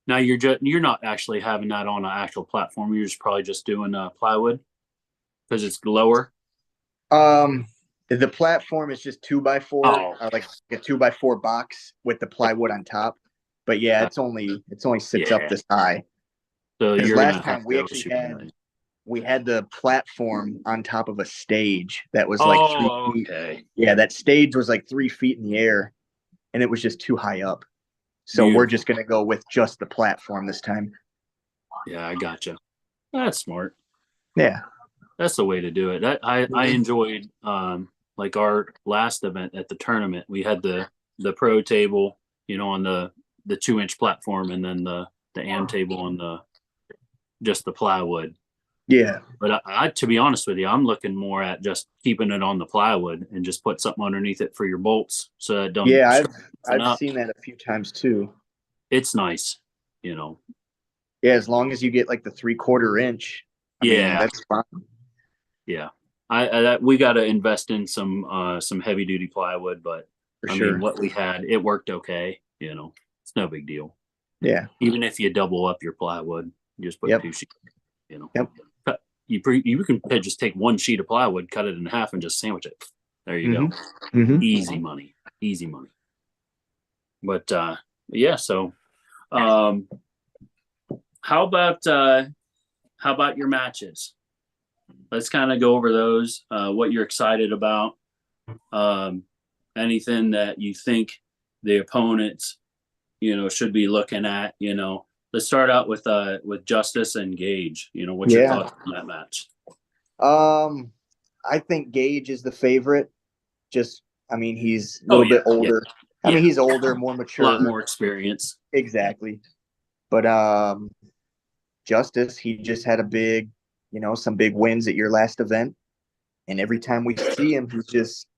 A: Now you're not actually having that on an actual platform. You're just probably just doing plywood because it's lower.
B: The platform is just 2x4, like a 2x4 box with the plywood on top. But yeah, it's only sits up this high.
A: So
B: last time we had the platform on top of a stage that was like 3 feet.
A: Okay.
B: Yeah, that stage was like 3 feet in the air, and it was just too high up. So we're just gonna go with just the platform this time.
A: Yeah, I gotcha. That's smart.
B: Yeah,
A: that's the way to do it. I enjoyed like our last event at the tournament. We had the pro table, on the 2-inch platform, and then the am table on just the plywood.
B: Yeah.
A: But I to be honest with you, I'm looking more at just keeping it on the plywood and just put something underneath it for your bolts so that don't.
B: Yeah, I've seen that a few times too.
A: It's nice,
B: Yeah, as long as you get like the 3/4 inch. I mean, that's fine.
A: Yeah, we got to invest in some heavy duty plywood, but I mean, what we had, it worked okay. It's no big deal.
B: Yeah.
A: Even if you double up your plywood, you just put 2 sheets.
B: Yep.
A: You can just take 1 sheet of plywood, cut it in half, and just sandwich it. There you go. Easy money. But yeah. So, how about your matches? Let's kind of go over those. What you're excited about. Anything that you think the opponents, should be looking at. Let's start out with Justice and Gage. What's your thoughts on that match?
B: I think Gage is the favorite. He's a little bit older. I mean, he's older, more mature,
A: a lot more experience.
B: Exactly. But Justice, he just had some big wins at your last event, and every time we see him,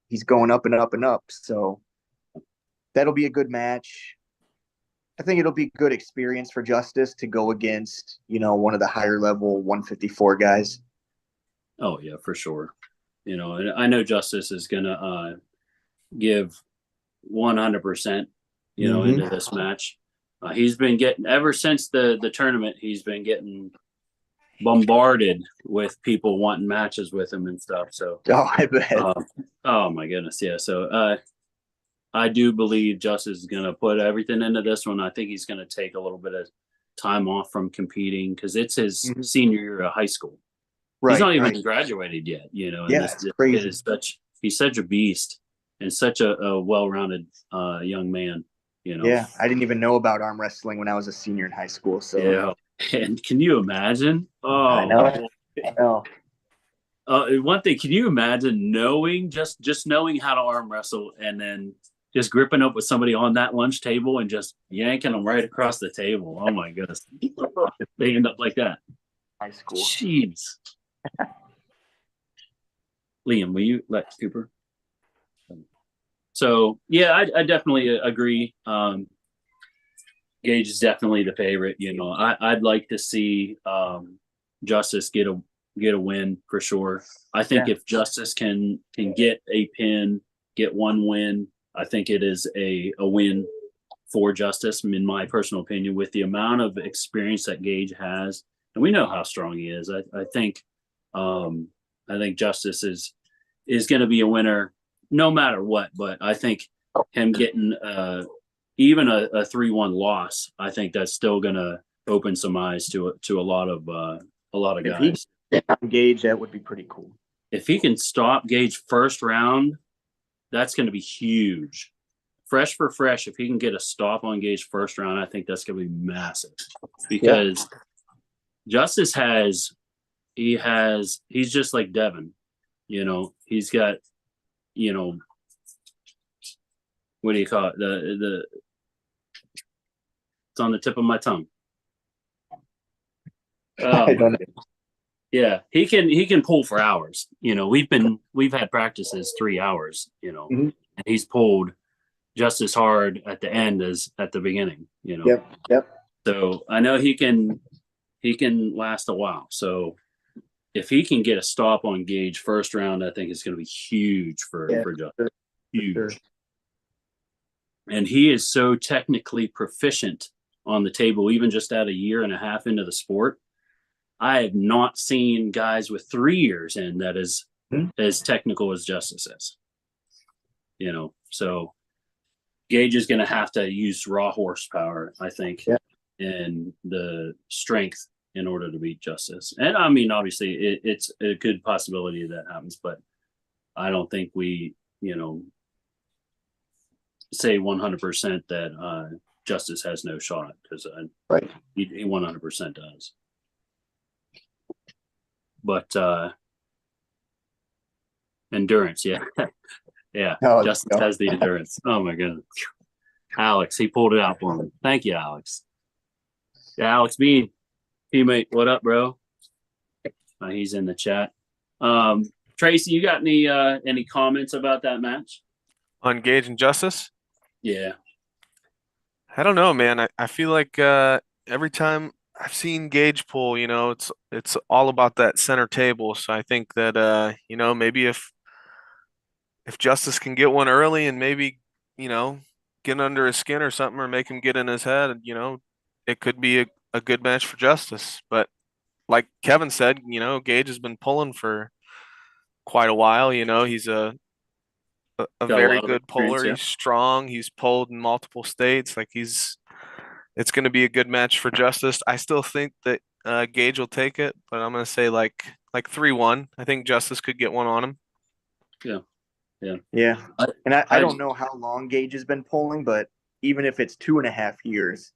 B: he's going up and up and up. So that'll be a good match. I think it'll be good experience for Justice to go against, one of the higher level 154 guys.
A: Oh yeah, for sure. And I know Justice is gonna give 100%, into this match. He's been getting, ever since the tournament, he's been getting bombarded with people wanting matches with him and stuff. So
B: I bet.
A: Oh my goodness, yeah. So I do believe Justice is going to put everything into this one. I think he's going to take a little bit of time off from competing because it's his senior year of high school. Right, he's not even graduated yet,
B: It's crazy.
A: He's such a beast and such a well-rounded young man.
B: Yeah, I didn't even know about arm wrestling when I was a senior in high school. So
A: yeah, and can you imagine? Oh,
B: I know.
A: One thing, can you imagine knowing just knowing how to arm wrestle and then just gripping up with somebody on that lunch table and just yanking them right across the table? Oh my goodness, if they end up like that.
B: High school.
A: Jeez. Liam, will you let Cooper? So yeah, I definitely agree. Gage is definitely the favorite. You know, I'd like to see Justice get a win for sure. I think if Justice can get a pin, get one win, I think it is a win for Justice, in my personal opinion, with the amount of experience that Gage has, and we know how strong he is. I think Justice is going to be a winner no matter what. But I think him getting even a 3-1 loss, I think that's still going to open some eyes to a lot of guys.
B: If he Gage, that would be pretty cool.
A: If he can stop Gage first round, that's going to be huge. Fresh for fresh, if he can get a stop on Gage first round, I think that's going to be massive because Justice he's just like Devin. You know, he's got, you know, what do you call it? It's on the tip of my tongue.
B: I don't know.
A: Yeah, he can pull for hours. You know, we've had practices 3 hours, you know, and he's pulled just as hard at the end as at the beginning, you know.
B: Yep.
A: So I know he can last a while. So if he can get a stop on Gage first round, I think it's going to be huge for Justice. Huge.
B: Sure.
A: And he is so technically proficient on the table, even just at a year and a half into the sport. I have not seen guys with 3 years in that is as technical as Justice is. You know, so Gage is going to have to use raw horsepower, I think, and the strength in order to beat Justice. And I mean, obviously, it's a good possibility that happens, but I don't think we, you know, say 100% that Justice has no shot because he 100% does. But endurance, yeah. Justice has the endurance. Oh my goodness. Alex, he pulled it out for me. Thank you, Alex. Yeah, Alex Bean, teammate, what up, bro? He's in the chat. Tracy, you got any comments about that match?
C: On Gage and Justice?
A: Yeah.
C: I don't know, man. I feel like every time I've seen Gage pull, you know, it's all about that center table. So I think that you know, maybe if Justice can get one early and maybe, you know, get under his skin or something or make him get in his head, you know, it could be a good match for Justice. But like Kevin said, you know, Gage has been pulling for quite a while. You know, he's a very good puller. He's strong. He's pulled in multiple states. Like it's going to be a good match for Justice. I still think that Gage will take it, but I'm going to say like 3-1. I think Justice could get one on him.
B: Yeah. And I don't know how long Gage has been pulling, but even if it's 2.5 years,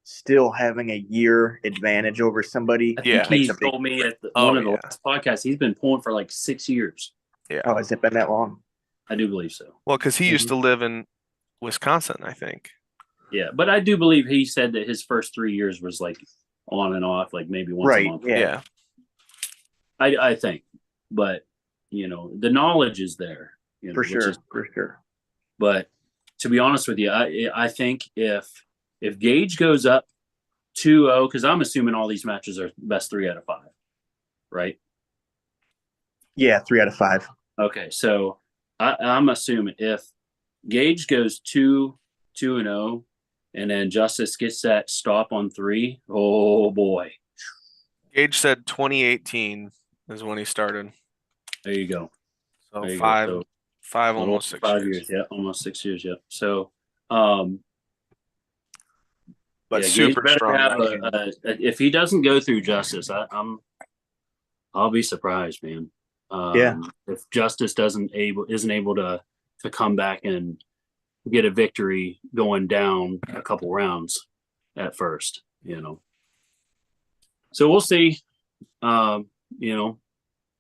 B: still having a year advantage over somebody.
A: I think he told me at one of the last podcasts he's been pulling for like 6 years.
C: Yeah.
B: Oh, has it been that long?
A: I do believe so.
C: Well, because he used to live in Wisconsin, I think.
A: Yeah, but I do believe he said that his first 3 years was like on and off, like maybe once a month.
C: Yeah.
A: I think, but you know, the knowledge is there. You know,
B: for sure.
A: But to be honest with you, I think if Gage goes up 2-0, because I'm assuming all these matches are best 3 out of 5, right?
B: Yeah, 3 out of 5.
A: Okay, so I'm assuming if Gage goes 2-0, and then Justice gets that stop on 3, oh boy.
C: Gage said 2018 is when he started.
A: There you go.
C: So
A: there you
C: five,
A: go. So,
C: almost 6 years.
A: Yeah, almost 6 years. Yeah. So,
C: but super strong.
A: If he doesn't go through Justice, I'll be surprised, man. If Justice isn't able to come back and get a victory going down a couple rounds at first, you know. So we'll see. You know,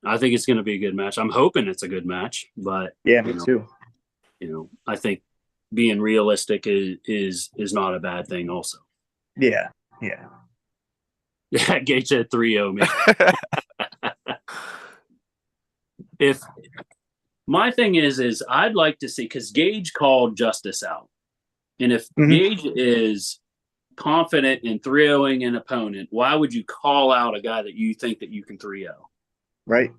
A: I think it's going to be a good match. I'm hoping it's a good match, but
B: Yeah, me too.
A: I think being realistic is not a bad thing. Also,
B: Yeah.
A: yeah, Gage said 3-0 me. If my thing is I'd like to see, because Gage called Justice out, and if Gage is confident in 3-0ing an opponent, why would you call out a guy that you think that you can 3-0?
B: Right.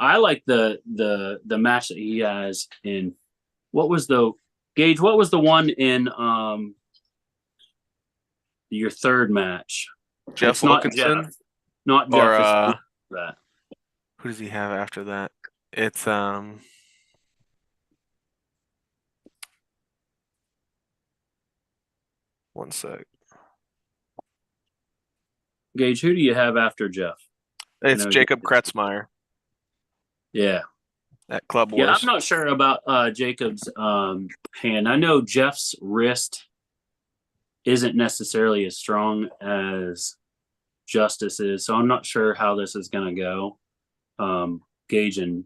A: I like the match that he has in what was the one in your third match?
C: Jeff
A: It's not
C: Wilkinson
A: Jeff. Not
C: or
A: Jeff. It's that.
C: who does he have after that? It's one sec.
A: Gage, who do you have after Jeff?
C: It's Jacob Kretzmeyer
A: Yeah.
C: at Club
A: Yeah,
C: Wars.
A: I'm not sure about Jacob's hand. I know Jeff's wrist isn't necessarily as strong as Justice is, so I'm not sure how this is going to go, Gage and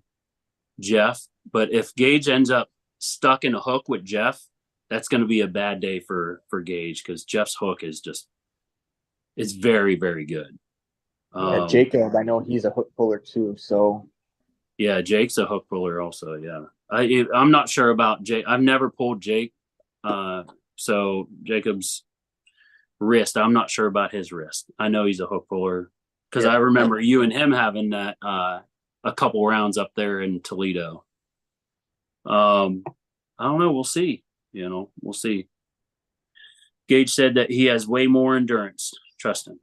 A: Jeff. But if Gage ends up stuck in a hook with Jeff, that's going to be a bad day for Gage, because Jeff's hook is very, very good.
B: Jacob, I know he's a hook puller too. So
A: yeah, Jake's a hook puller also. Yeah, I'm not sure about Jake. I've never pulled Jake, so Jacob's wrist, I'm not sure about his wrist. I know he's a hook puller, because I remember you and him having that a couple rounds up there in Toledo. I don't know. We'll see. We'll see. Gage said that he has way more endurance. Trust him.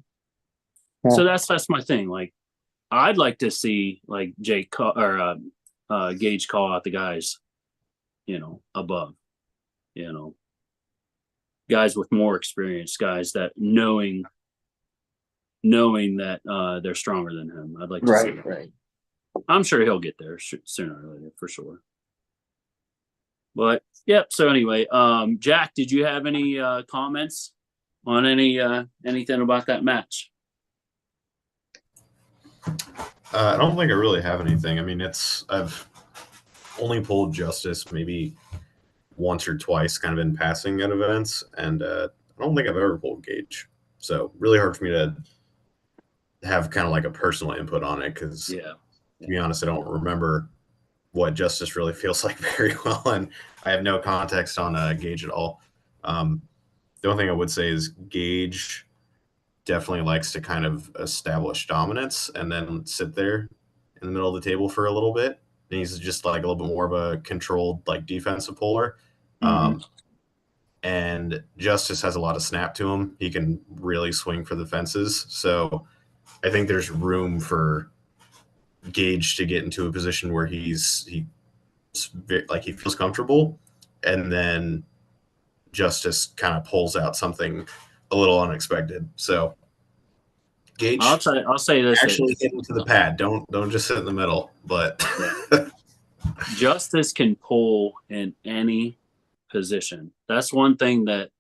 B: Yeah.
A: So that's my thing. Like, I'd like to see like Jake Gage call out the guys, above, guys with more experience, guys that knowing that they're stronger than him. I'd like to see that.
B: Right.
A: I'm sure he'll get there sooner or later for sure. But yep. So anyway, Jack, did you have any comments on anything about that match?
D: I don't think I really have anything. I mean, I've only pulled Justice maybe once or twice, kind of in passing at events, and I don't think I've ever pulled Gage. So really hard for me to have kind of like a personal input on it, because to be honest, I don't remember what Justice really feels like very well, and I have no context on Gage at all. The only thing I would say is Gage definitely likes to kind of establish dominance and then sit there in the middle of the table for a little bit. And he's just like a little bit more of a controlled, like, defensive puller. And Justice has a lot of snap to him. He can really swing for the fences. So I think there's room for Gage to get into a position where he feels comfortable, and then Justice kind of pulls out something a little unexpected. So Gage,
A: I'll say this:
D: actually get into the pad. Don't just sit in the middle. But
A: Justice can pull in any position. That's one thing that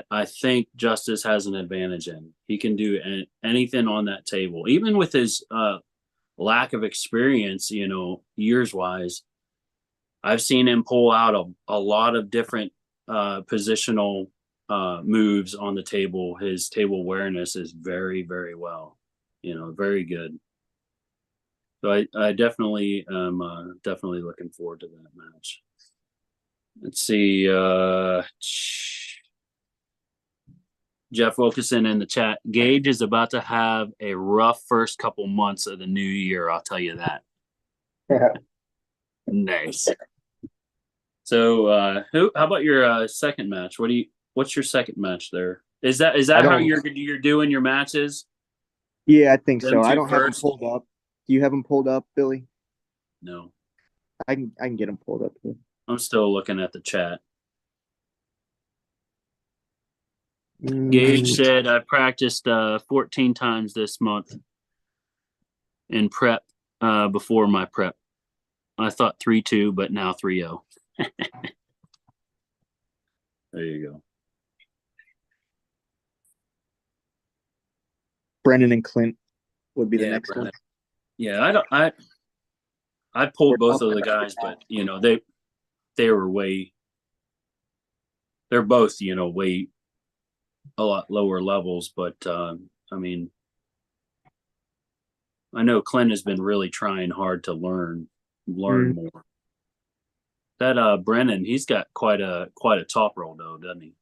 A: I think Justice has an advantage in. He can do anything on that table, even with his lack of experience, years wise. I've seen him pull out a lot of different positional moves on the table. His table awareness is very, very well, very good. So I definitely am definitely looking forward to that match. Let's see. Jeff Wilkinson in the chat. Gage is about to have a rough first couple months of the new year. I'll tell you that. Nice. So, how about your second match? What's your second match there? Is that how you're doing your matches?
B: Yeah, I think
A: Them
B: so. I
A: two
B: don't have them
A: first?
B: pulled up. Do you have them pulled up, Billy?
A: No,
B: I can get them pulled up here.
A: I'm still looking at the chat. Gage said, I practiced 14 times this month in prep before my prep. I thought 3-2, but now 3-0. There you go.
B: Brennan and Clint would be the
A: Yeah,
B: next one.
A: Brennan. Yeah, I pulled both of the guys, but they were they're both, way a lot lower levels, but I mean, I know Clint has been really trying hard to learn more. That Brennan, he's got quite a top roll though, doesn't he?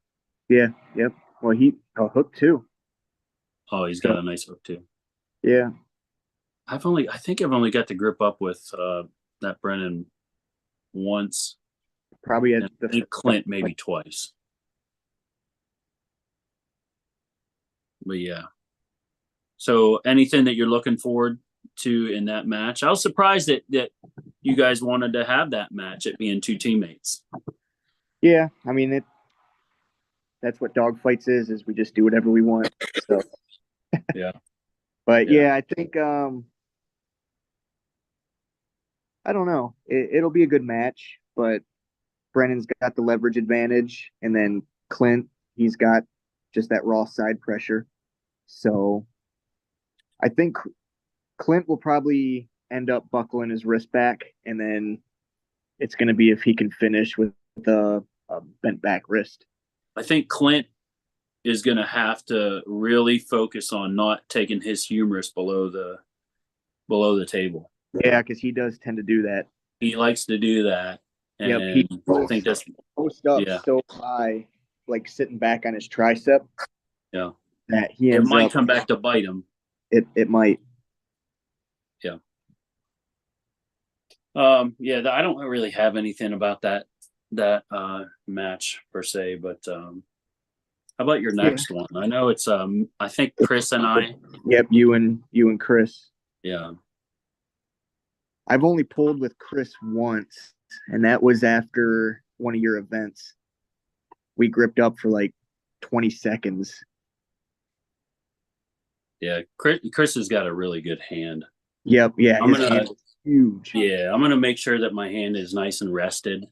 B: Yeah, yep. Well, a hook too.
A: Oh, he's got a nice hook too.
B: Yeah.
A: I think I've only got to grip up with that Brennan once.
B: Probably at
A: And I think Clint maybe twice. But yeah. So anything that you're looking forward to in that match? I was surprised that you guys wanted to have that match, it being two teammates.
B: Yeah, I mean that's what dog fights is we just do whatever we want. So
A: yeah.
B: But yeah, I think I don't know. It'll be a good match, but Brennan's got the leverage advantage, and then Clint, he's got just that raw side pressure. So I think Clint will probably end up buckling his wrist back, and then it's going to be if he can finish with the bent back wrist.
A: I think Clint is going to have to really focus on not taking his humerus below the table.
B: Yeah, because he does tend to do that.
A: He likes to do that. And
B: yep,
A: I think that's
B: post up so high, like sitting back on his tricep.
A: Yeah.
B: That he ends
A: might come back to bite him.
B: It might.
A: Yeah. I don't really have anything about that match per se, but how about your next one? I know it's I think Chris and I.
B: Yep, you and Chris.
A: Yeah.
B: I've only pulled with Chris once, and that was after one of your events. We gripped up for like 20 seconds.
A: Yeah, Chris has got a really good hand.
B: Yep, yeah,
A: his hand is
B: huge.
A: Yeah, I'm gonna make sure that my hand is nice and rested.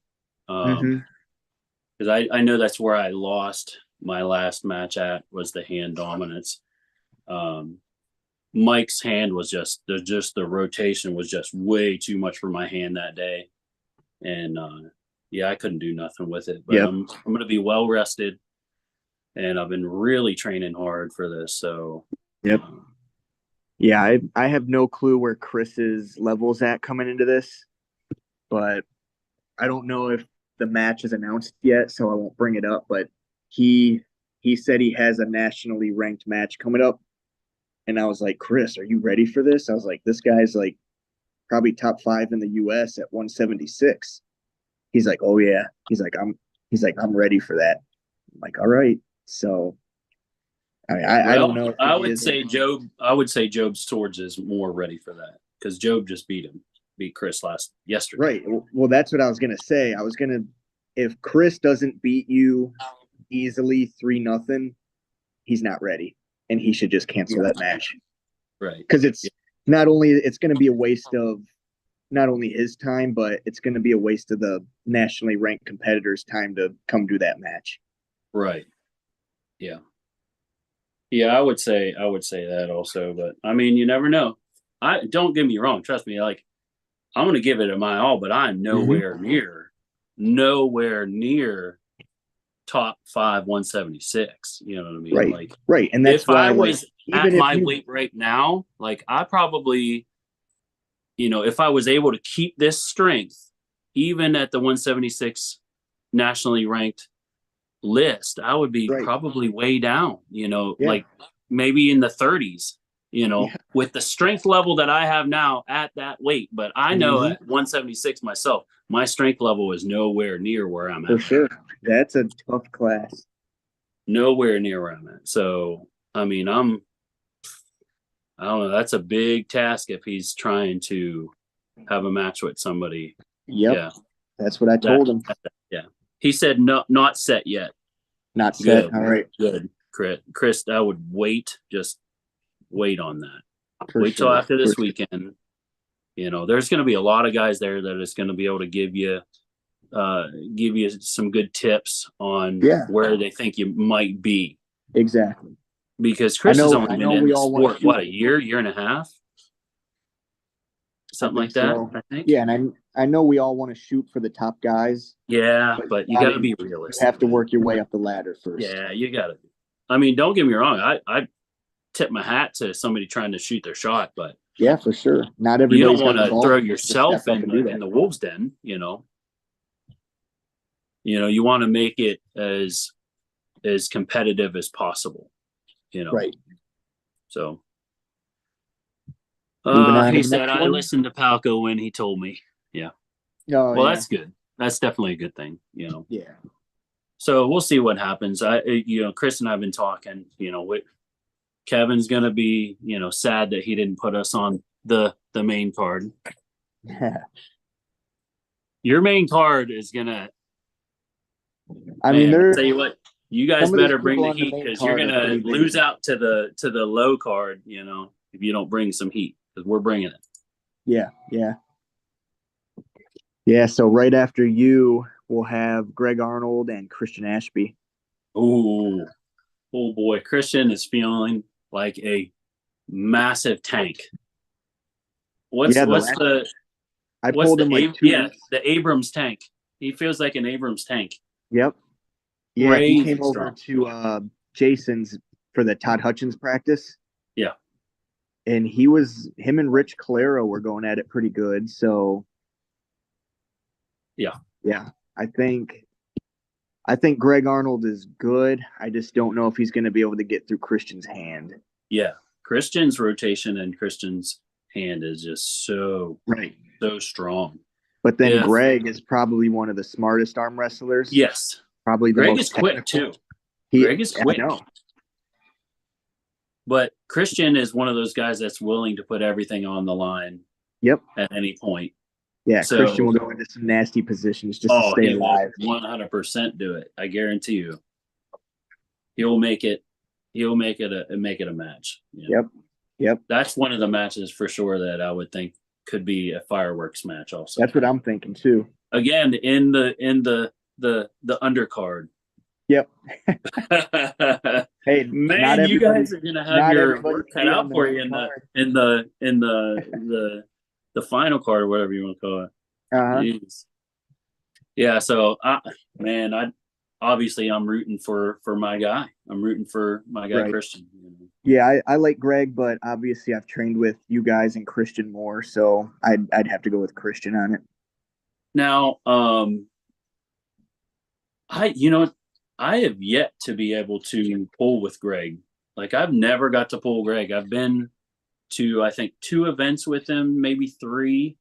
A: Because I know that's where I lost my last match at, was the hand dominance. Mike's hand was just the rotation was just way too much for my hand that day, and I couldn't do nothing with it. But I'm gonna be well rested, and I've been really training hard for this. So
B: yeah, I have no clue where Chris's level's at coming into this, but I don't know if the match is announced yet, so I won't bring it up. But he said he has a nationally ranked match coming up. And I was like, Chris, are you ready for this? I was like, this guy's like probably top 5 in the US at 176. He's like, oh yeah. He's like, I'm ready for that. I'm like, all right. So I don't know.
A: I would say Job Swords is more ready for that, because Job just beat Chris yesterday.
B: Right. Well, that's what I was gonna say. If Chris doesn't beat you easily 3-0, he's not ready. And he should just cancel that match.
A: Right.
B: Because it's going to be a waste of not only his time, but it's going to be a waste of the nationally ranked competitors' time to come do that match.
A: Right. Yeah. Yeah, I would say that also, but I mean, you never know. Don't get me wrong. Trust me. Like, I'm going to give it my all, but I'm nowhere near top 5 176. You know what I mean?
B: Right. Right. And that's
A: if
B: why
A: I was at my weight right now, like, I probably, if I was able to keep this strength, even at the 176 nationally ranked list, I would be probably way down, like maybe in the 30s, with the strength level that I have now at that weight. But I know at 176 myself, my strength level is nowhere near where I'm at.
B: For sure. That's a tough class.
A: Nowhere near where I'm at. So, I mean, I don't know. That's a big task if he's trying to have a match with somebody.
B: Yep. Yeah. That's what I told him.
A: Yeah. He said, no, not set yet.
B: Not set.
A: Good.
B: All right.
A: Good. Chris, I would wait. Just wait on that. Wait till after this weekend. There's going to be a lot of guys there that is going to be able to give you some good tips on where they think you might be.
B: Exactly.
A: because Chris has only
B: I
A: been
B: know
A: in
B: we
A: the
B: all wanna
A: sport, what, a
B: shoot.
A: year and a half? Something like that,
B: So.
A: I think.
B: Yeah, and I know we all want to shoot for the top guys.
A: Yeah, but you got to be
B: You
A: realistic.
B: have to work your way up the ladder first.
A: Yeah, you got to. I mean, don't get me wrong. I tip my hat to somebody trying to shoot their shot, but
B: Yeah, for sure. Not
A: you
B: everybody's
A: don't want
B: got the
A: to
B: balls
A: throw
B: to
A: yourself
B: step up and do that.
A: in the wolves' den. You want to make it as competitive as possible.
B: Right.
A: So,
B: Moving on to
A: he
B: the
A: said
B: next
A: I
B: one.
A: listened to Palko when he told me. Yeah.
B: Oh,
A: Well,
B: yeah.
A: that's good. That's definitely a good thing.
B: Yeah.
A: So we'll see what happens. Chris and I have been talking. Kevin's gonna be, sad that he didn't put us on the main card. Your main card is gonna.
B: I mean,
A: I'll tell you what, you guys
B: some of these
A: better bring
B: people
A: the
B: on the
A: heat
B: main
A: because you're
B: card are
A: gonna
B: pretty big.
A: lose out to the low card. If you don't bring some heat, because we're bringing it.
B: Yeah. So right after you, we'll have Greg Arnold and Christian Ashby.
A: Oh boy, Christian is feeling like a massive tank. What's the
B: I pulled him like 2 weeks.
A: the Abrams tank. He feels like an Abrams tank.
B: Yep. Yeah, he
A: Crazy
B: came over to Jason's for the Todd Hutchins practice.
A: Yeah.
B: And him and Rich Calero were going at it pretty good. So yeah, I think Greg Arnold is good. I just don't know if he's going to be able to get through Christian's hand.
A: Yeah. Christian's rotation and Christian's hand is just so strong.
B: But then Greg is probably one of the smartest arm wrestlers.
A: Yes.
B: Probably the
A: Greg
B: most
A: is quick
B: technical.
A: too. Greg is quick.
B: I know.
A: But Christian is one of those guys that's willing to put everything on the line.
B: Yep.
A: At any point.
B: Yeah, so, Christian will go into some nasty positions just to stay alive.
A: 100% do it. I guarantee you. He'll make it a match.
B: Yep.
A: That's one of the matches for sure that I would think could be a fireworks match also.
B: That's what I'm thinking too.
A: Again, in the undercard.
B: Yep.
A: Hey, man, you guys are gonna have your work cut out for you in the final card or whatever you want to call it. Jeez. Yeah, so I'm rooting for my guy. I'm rooting for my guy Christian.
B: Yeah, I like Greg, but obviously I've trained with you guys and Christian more, so I'd have to go with Christian on it.
A: Now, I have yet to be able to pull with Greg. Like I've never got to pull Greg. I've been to I think 2 events with him, maybe 3,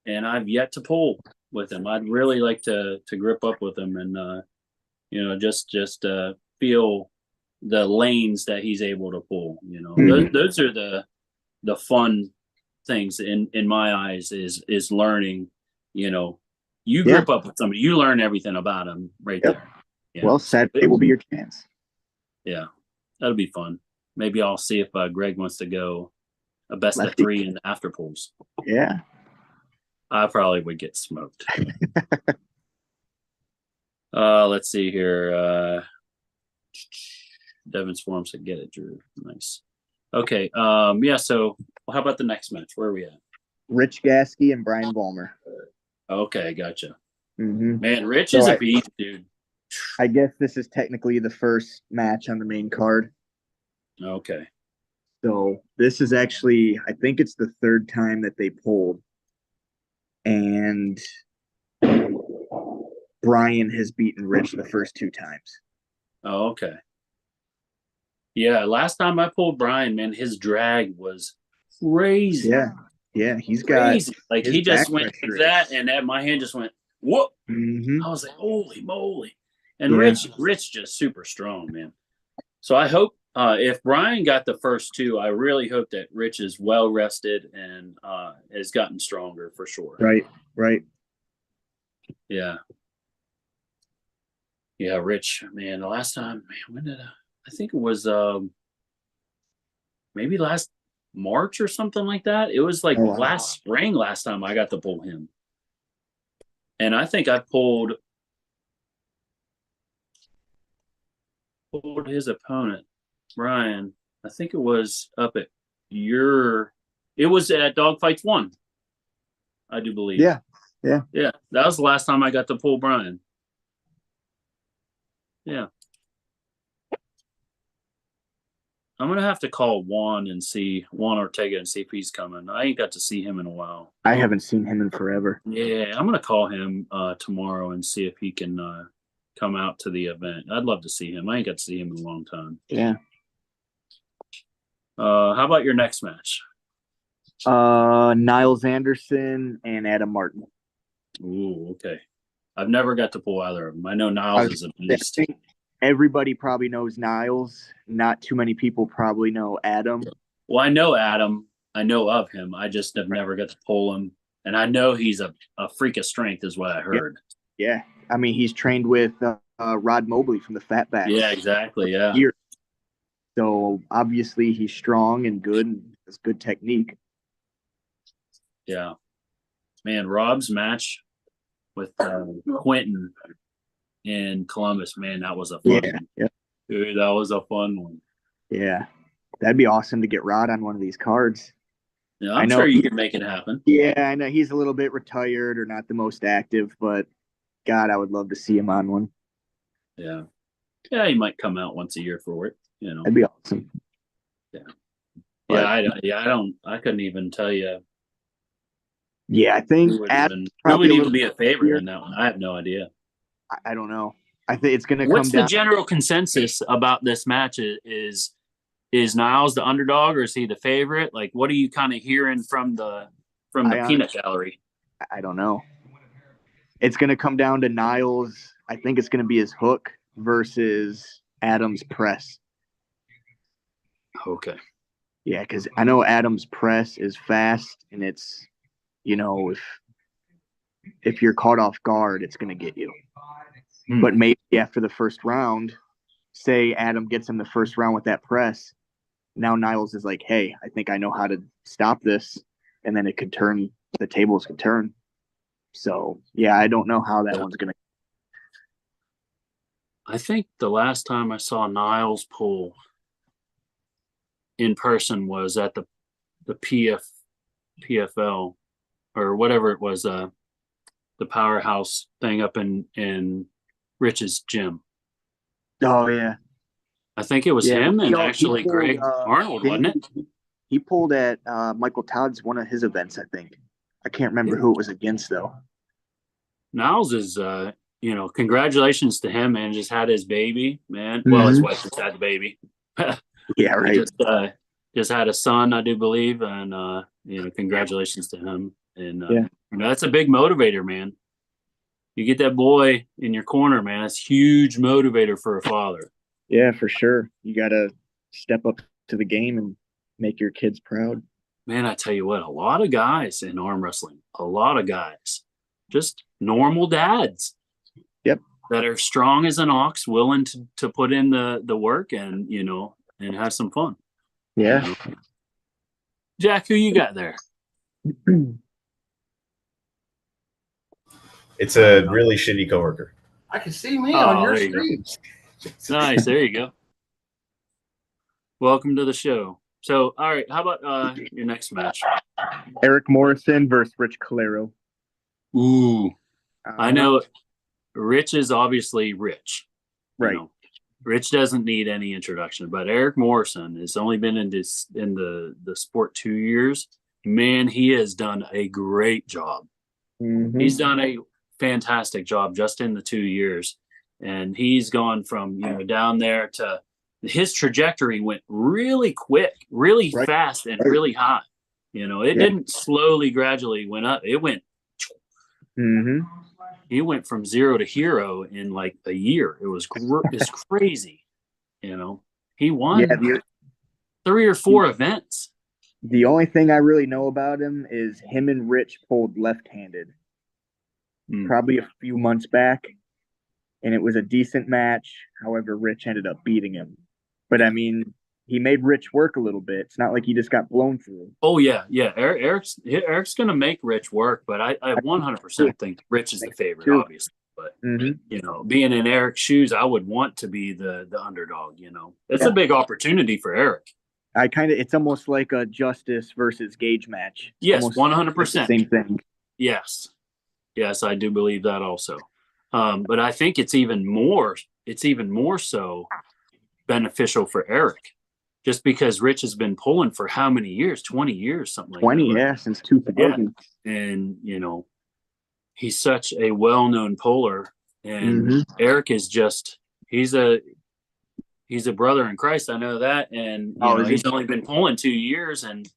A: and I've yet to pull with him. I'd really like to grip up with him and just feel the lanes that he's able to pull. Those are the fun things in my eyes is learning. You grip up with somebody, you learn everything about him right there. Yeah.
B: Well, Saturday will be your chance.
A: Yeah, that'll be fun. Maybe I'll see if Greg wants to go a best of 3 in the after pulls.
B: Yeah.
A: I probably would get smoked. Let's see here. Devin's Forum said, get it, Drew. Nice. Okay. So how about the next match? Where are we at?
B: Rich Gasky and Brian Vollmer.
A: Okay, gotcha.
B: Mm-hmm.
A: Man, Rich is a beast, dude.
B: I guess this is technically the first match on the main card.
A: Okay.
B: So this is actually, I think it's the 3rd time that they pulled. And Brian has beaten Rich the first 2 times.
A: Oh, okay. Yeah, last time I pulled Brian, man, his drag was crazy.
B: Yeah, he's
A: crazy.
B: Got
A: like he just went like that, and my hand just went whoop.
B: Mm-hmm.
A: I was like, holy moly! And Rich just super strong, man. So I hope if Brian got the first 2, I really hope that Rich is well rested and has gotten stronger for sure.
B: Right.
A: Yeah, Rich, man. The last time, man, when did I think it was maybe last March or something like that. It was like last spring last time I got to pull him. And I think I pulled his opponent, Brian. I think it was up at it was at Dog Fights 1, I do believe.
B: Yeah.
A: Yeah. That was the last time I got to pull Brian. Yeah. I'm gonna have to call Juan Ortega and see if he's coming. I ain't got to see him in a while.
B: I haven't seen him in forever.
A: Yeah, I'm gonna call him tomorrow and see if he can come out to the event. I'd love to see him. I ain't got to see him in a long time.
B: Yeah.
A: How about your next match?
B: Niles Anderson and Adam Martin.
A: Ooh, okay. I've never got to pull either of them. I know Niles is a beast.
B: I think everybody probably knows Niles. Not too many people probably know Adam.
A: Well, I know Adam. I know of him. I just have never got to pull him. And I know he's a freak of strength is what I heard.
B: Yeah. I mean, he's trained with Rod Mobley from the Fatbacks.
A: Yeah, exactly. Yeah.
B: So obviously he's strong and good and has good technique.
A: Yeah. Man, Rob's match with Quentin in Columbus, man, that was a fun one.
B: Yeah.
A: Dude, that was a fun one.
B: Yeah. That'd be awesome to get Rod on one of these cards.
A: Yeah, I'm sure you can make it happen.
B: Yeah, I know he's a little bit retired or not the most active, but God, I would love to see him on one.
A: Yeah. Yeah, he might come out once a year for it, you know.
B: That'd be awesome.
A: Yeah.
B: But,
A: I couldn't even tell you.
B: Yeah, I think
A: who would even be a favorite in that one. I have no idea.
B: I don't know. I think it's going to come down.
A: What's the general consensus about this match? Is Niles the underdog or is he the favorite? Like, what are you kind of hearing from the peanut gallery?
B: I don't know. It's going to come down to Niles. I think it's going to be his hook versus Adam's press.
A: Okay.
B: Yeah, because I know Adam's press is fast, and it's, you know, if you're caught off guard, it's going to get you. But maybe after the first round, say Adam gets him the first round with that press, now Niles is like, hey, I think I know how to stop this. And then the tables could turn. So, yeah, I don't know how that one's going to.
A: I think the last time I saw Niles pull in person was at the PFL or whatever it was, the powerhouse thing up in Rich's gym.
B: Oh, yeah.
A: I think it was him and actually
B: pulled,
A: Greg Arnold, wasn't it?
B: He pulled at Michael Todd's one of his events, I think. I can't remember who it was against, though.
A: Niles is, congratulations to him, man. Just had his baby, man. Well, his wife just had the baby.
B: Yeah, right.
A: Just had a son, I do believe. And, congratulations to him. And that's a big motivator, man. You get that boy in your corner, man. That's a huge motivator for a father.
B: Yeah, for sure. You got to step up to the game and make your kids proud.
A: Man, I tell you what, a lot of guys in arm wrestling, just normal dads.
B: Yep.
A: That are strong as an ox, willing to put in the work and, and have some fun.
B: Yeah.
A: Jack, who you got there?
D: It's a really shitty coworker.
E: I can see me on your stream.
A: Nice. There you go. Welcome to the show. So, all right, how about your next match?
B: Eric Morrison versus Rich Calero.
A: Ooh, I know Rich is obviously Rich.
B: Right.
A: Rich doesn't need any introduction, but Eric Morrison has only been in the sport 2 years. Man, he has done a great job.
B: Mm-hmm.
A: He's done a fantastic job just in the 2 years. And he's gone from, down there to his trajectory went really quick, really fast and really high. It didn't slowly, gradually went up. It went, he went from 0 to hero in like a year. It was it's crazy. He won 3 or 4 events.
B: The only thing I really know about him is him and Rich pulled left-handed probably a few months back. And it was a decent match. However, Rich ended up beating him. But, I mean, he made Rich work a little bit. It's not like he just got blown through.
A: Oh, yeah. Yeah. Eric's going to make Rich work, but I 100% think Rich is the favorite, obviously. But, being in Eric's shoes, I would want to be the underdog, It's a big opportunity for Eric.
B: It's almost like a Justice versus Gage match. It's
A: Yes,
B: almost
A: 100%.
B: the same thing.
A: Yes. Yes, I do believe that also. But I think it's even more so beneficial for Eric, just because Rich has been pulling for how many years? 20 years, something like
B: 20,
A: that. Right?
B: yeah, since 2000.
A: And, he's such a well-known puller, and Eric is he's a brother in Christ. I know that. And, he's only been pulling 2 years, and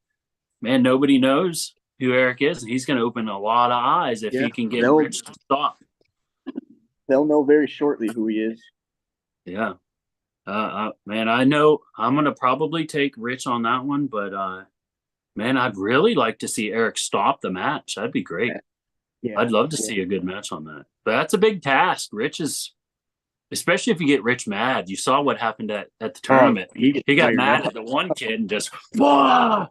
A: man, nobody knows who Eric is, and he's going to open a lot of eyes if he can get Rich to stop.
B: They'll know very shortly who he is.
A: Yeah. Man, I know I'm going to probably take Rich on that one, but man, I'd really like to see Eric stop the match. That'd be great.
B: Yeah.
A: I'd love to see a good match on that. But that's a big task. Rich is, especially if you get Rich mad. You saw what happened at the tournament. He got mad at the one kid and just pulled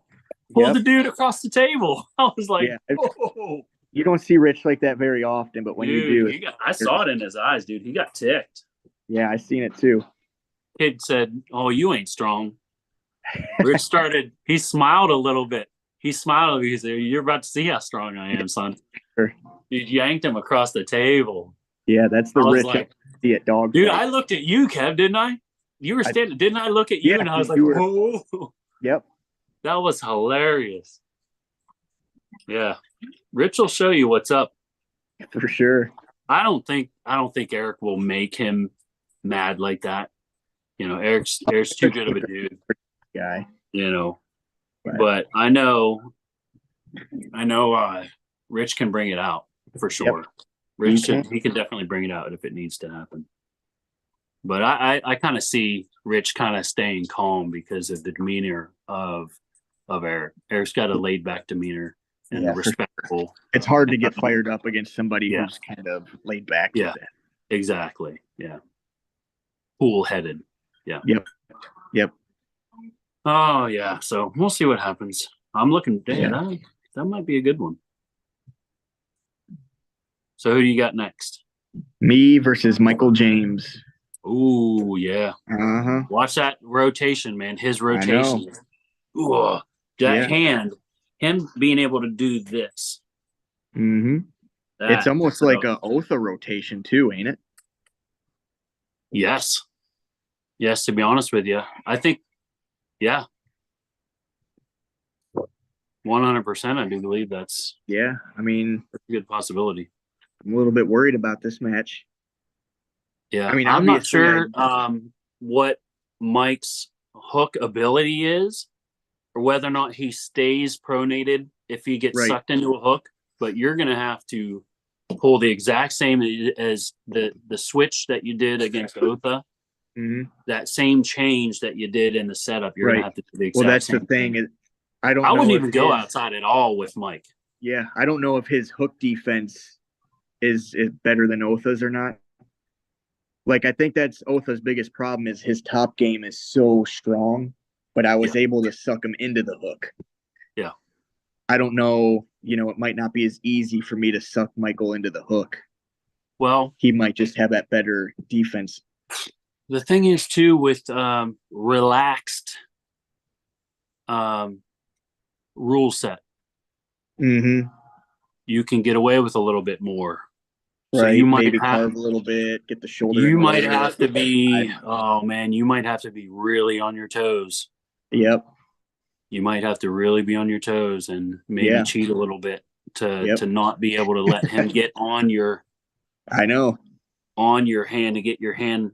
A: the dude across the table. I was like, whoa.
B: You don't see Rich like that very often, but when you do,
A: I saw it in his eyes, dude. He got ticked.
B: Yeah, I seen it too.
A: Kid said, "Oh, you ain't strong." Rich he smiled a little bit. He smiled. He said, "You're about to see how strong I am, son."
B: Sure.
A: Dude yanked him across the table.
B: Yeah, that's the Rich I see at Dawg.
A: Dude, I looked at you, Kev, didn't I? You were standing, didn't I look at you? And I was like, whoa.
B: Yep.
A: That was hilarious. Yeah. Rich will show you what's up.
B: For sure.
A: I don't think Eric will make him mad like that. Eric's too good of a dude.
B: Guy.
A: But I know Rich can bring it out for sure. Yep. Rich he can definitely bring it out if it needs to happen. But I kind of see Rich kind of staying calm because of the demeanor of Eric. Eric's got a laid back demeanor and respectful.
B: Sure. It's hard to get fired up against somebody who's kind of laid back.
A: Yeah, exactly. Yeah. Cool headed. Yeah.
B: Yep.
A: Oh yeah. So we'll see what happens. I'm looking. Damn, that might be a good one. So who do you got next?
B: Me versus Michael James.
A: Ooh, yeah. Watch that rotation, man. His rotation. Ooh, that hand, him being able to do this.
B: It's almost like a Otha rotation too, ain't it?
A: Yes. Yes, to be honest with you. I think, 100%. I do believe that's
B: a
A: good possibility.
B: I'm a little bit worried about this match.
A: Yeah, I'm not sure what Mike's hook ability is, or whether or not he stays pronated if he gets sucked into a hook. But you're going to have to pull the exact same as the switch that you did against Otha. That same change that you did in the setup, you're going to have to do the exact same.
B: Well, that's the thing. I
A: wouldn't even go outside at all with Mike.
B: Yeah, I don't know if his hook defense is better than Otha's or not. Like, I think that's Otha's biggest problem is his top game is so strong, but I was able to suck him into the hook.
A: Yeah.
B: I don't know, it might not be as easy for me to suck Michael into the hook.
A: Well,
B: he might just have that better defense.
A: The thing is too, with relaxed rule set, you can get away with a little bit more. So you might maybe
B: carve a little bit, get the shoulder.
A: You might have to be, you might have to be really on your toes.
B: Yep.
A: You might have to really be on your toes and maybe cheat a little bit to not be able to let him get on your.
B: I know.
A: On your hand to get your hand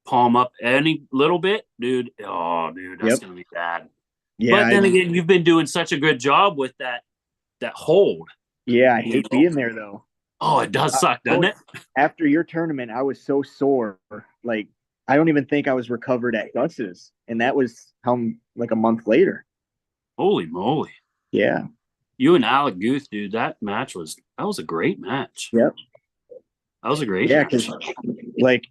A: palm up any little bit, dude. Oh, dude, that's gonna be bad. Yeah. But then again, you've been doing such a good job with that hold.
B: Yeah, I hate being there though.
A: Oh, it does suck, doesn't it?
B: After your tournament, I was so sore. Like, I don't even think I was recovered at Gus's. And that was like a month later.
A: Holy moly.
B: Yeah.
A: You and Alec Guth, dude, that was a great match.
B: Yep.
A: That was a great
B: match. Yeah, because, like,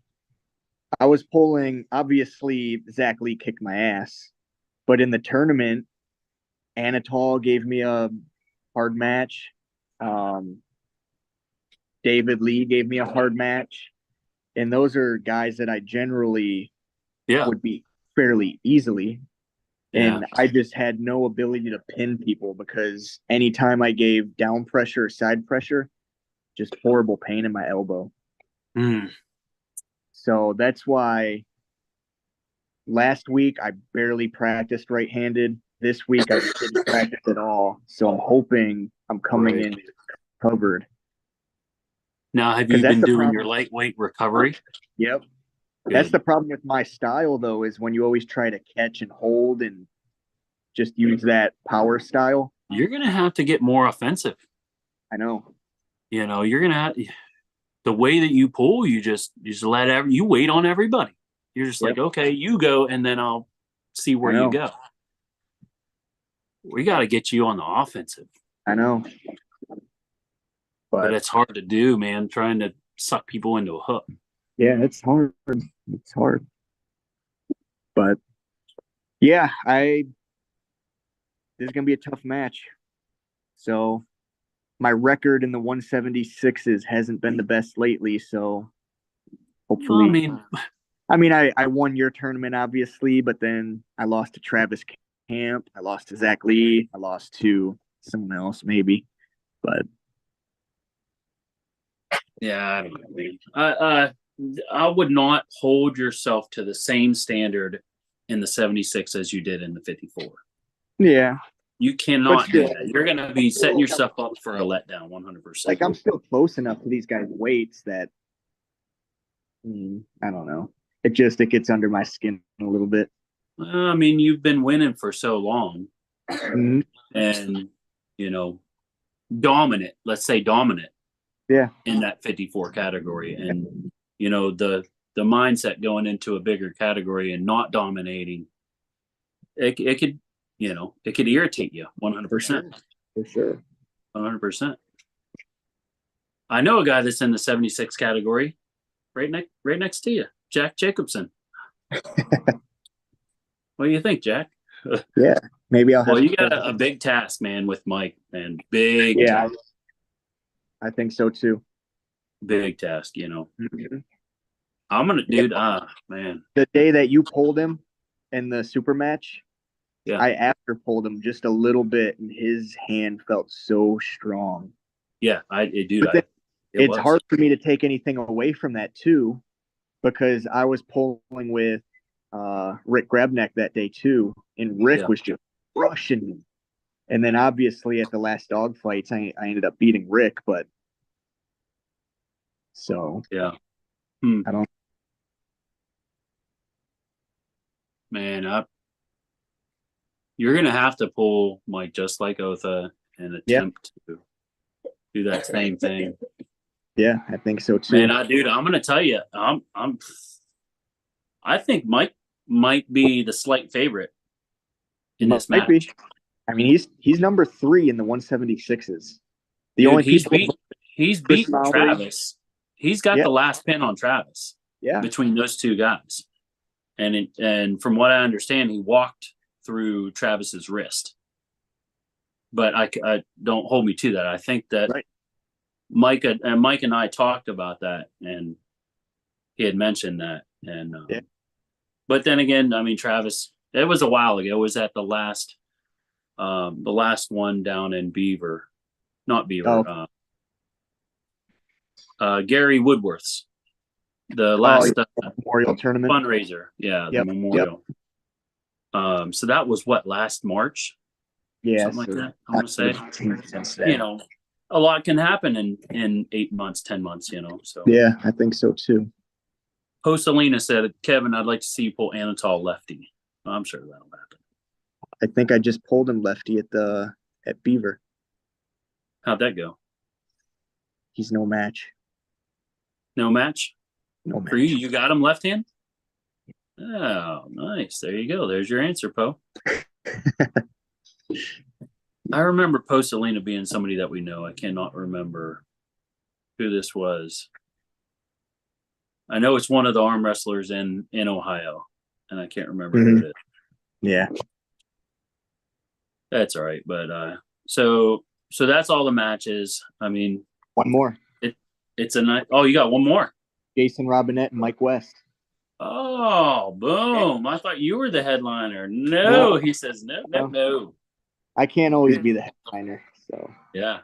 B: I was pulling, obviously, Zach Lee kicked my ass. But in the tournament, Anatol gave me a hard match. David Lee gave me a hard match. And those are guys that I generally would beat fairly easily. And I just had no ability to pin people because anytime I gave down pressure or side pressure, just horrible pain in my elbow.
A: Mm.
B: So that's why last week I barely practiced right-handed. This week I didn't practice at all. So I'm hoping I'm coming in covered.
A: Now, have you
B: 'Cause that's
A: been
B: the
A: doing
B: problem.
A: your lightweight recovery?
B: Yep.
A: Good.
B: That's the problem with my style, though, is when you always try to catch and hold and just use that power style.
A: You're gonna have to get more offensive.
B: I know.
A: You know, you're gonna have the way that you pull. You just let you wait on everybody. You're just like, okay, you go, and then I'll see where you go. We got to get you on the offensive.
B: I know.
A: But it's hard to do, man, trying to suck people into a hook.
B: Yeah, it's hard. It's hard. But yeah, this is gonna be a tough match. So my record in the 176s hasn't been the best lately, so hopefully I won your tournament obviously, but then I lost to Travis Camp, I lost to Zach Lee, I lost to someone else maybe. But
A: yeah, I don't know. I would not hold yourself to the same standard in the 76 as you did in the 54.
B: Yeah.
A: You cannot do that. You're going to be setting yourself up for a letdown 100%.
B: Like, I'm still close enough to these guys' weights that I don't know. It gets under my skin a little bit.
A: I mean, you've been winning for so long.
B: Mm-hmm.
A: And, you know, dominant, let's say dominant.
B: Yeah.
A: In that 54 category. And, you know, the mindset going into a bigger category and not dominating, it could, you know, it could irritate you 100%.
B: For sure.
A: 100%. I know a guy that's in the 76 category right next to you, Jack Jacobson. What do you think, Jack?
B: Yeah, maybe I'll have.
A: Well, you got a big task, man, with Mike, and big task.
B: I think so too.
A: Big task, you know.
B: Mm-hmm.
A: I'm gonna, dude. Man.
B: The day that you pulled him in the super match,
A: yeah,
B: I after pulled him just a little bit, and his hand felt so strong.
A: Yeah,
B: It's hard for me to take anything away from that too, because I was pulling with Rick Grabneck that day too, and Rick was just rushing me. And then obviously at the last dog fights, I ended up beating Rick, but so
A: yeah,
B: I don't.
A: Man, you're gonna have to pull Mike just like Otha and attempt to do that same thing.
B: Yeah, I think so too.
A: Man, I'm gonna tell you, I think Mike might be the slight favorite in this match.
B: I mean, he's number 3 in the 176s.
A: He's beaten Travis. He's got the last pin on Travis.
B: Yeah,
A: between those two guys, and from what I understand, he walked through Travis's wrist. But I don't hold me to that. I think that Mike and I talked about that, and he had mentioned that. And but then again, I mean, Travis. It was a while ago. It was at the last one down in Beaver, not Beaver. Gary Woodworth's, the last
B: memorial tournament
A: fundraiser. Yeah, the memorial. So that was last March.
B: Yeah,
A: something like that. I want to say, you know, a lot can happen in 8 months, 10 months. You know, so
B: yeah, I think so too.
A: Postelina said, "Kevin, I'd like to see you pull Anatol lefty." I'm sure that'll happen.
B: I think I just pulled him lefty at Beaver.
A: How'd that go?
B: He's no match.
A: No match?
B: No match.
A: For you, you got him left hand? Oh, nice. There you go. There's your answer, Poe. I remember Postelina being somebody that we know. I cannot remember who this was. I know it's one of the arm wrestlers in Ohio, and I can't remember who it is.
B: Yeah.
A: That's all right. But so that's all the matches. I mean,
B: one more.
A: It's a night. Oh, you got one more.
B: Jason Robinette and Mike West.
A: Oh, boom. I thought you were the headliner.
B: No.
A: No, he says no.
B: I can't always be the headliner. So
A: Yeah.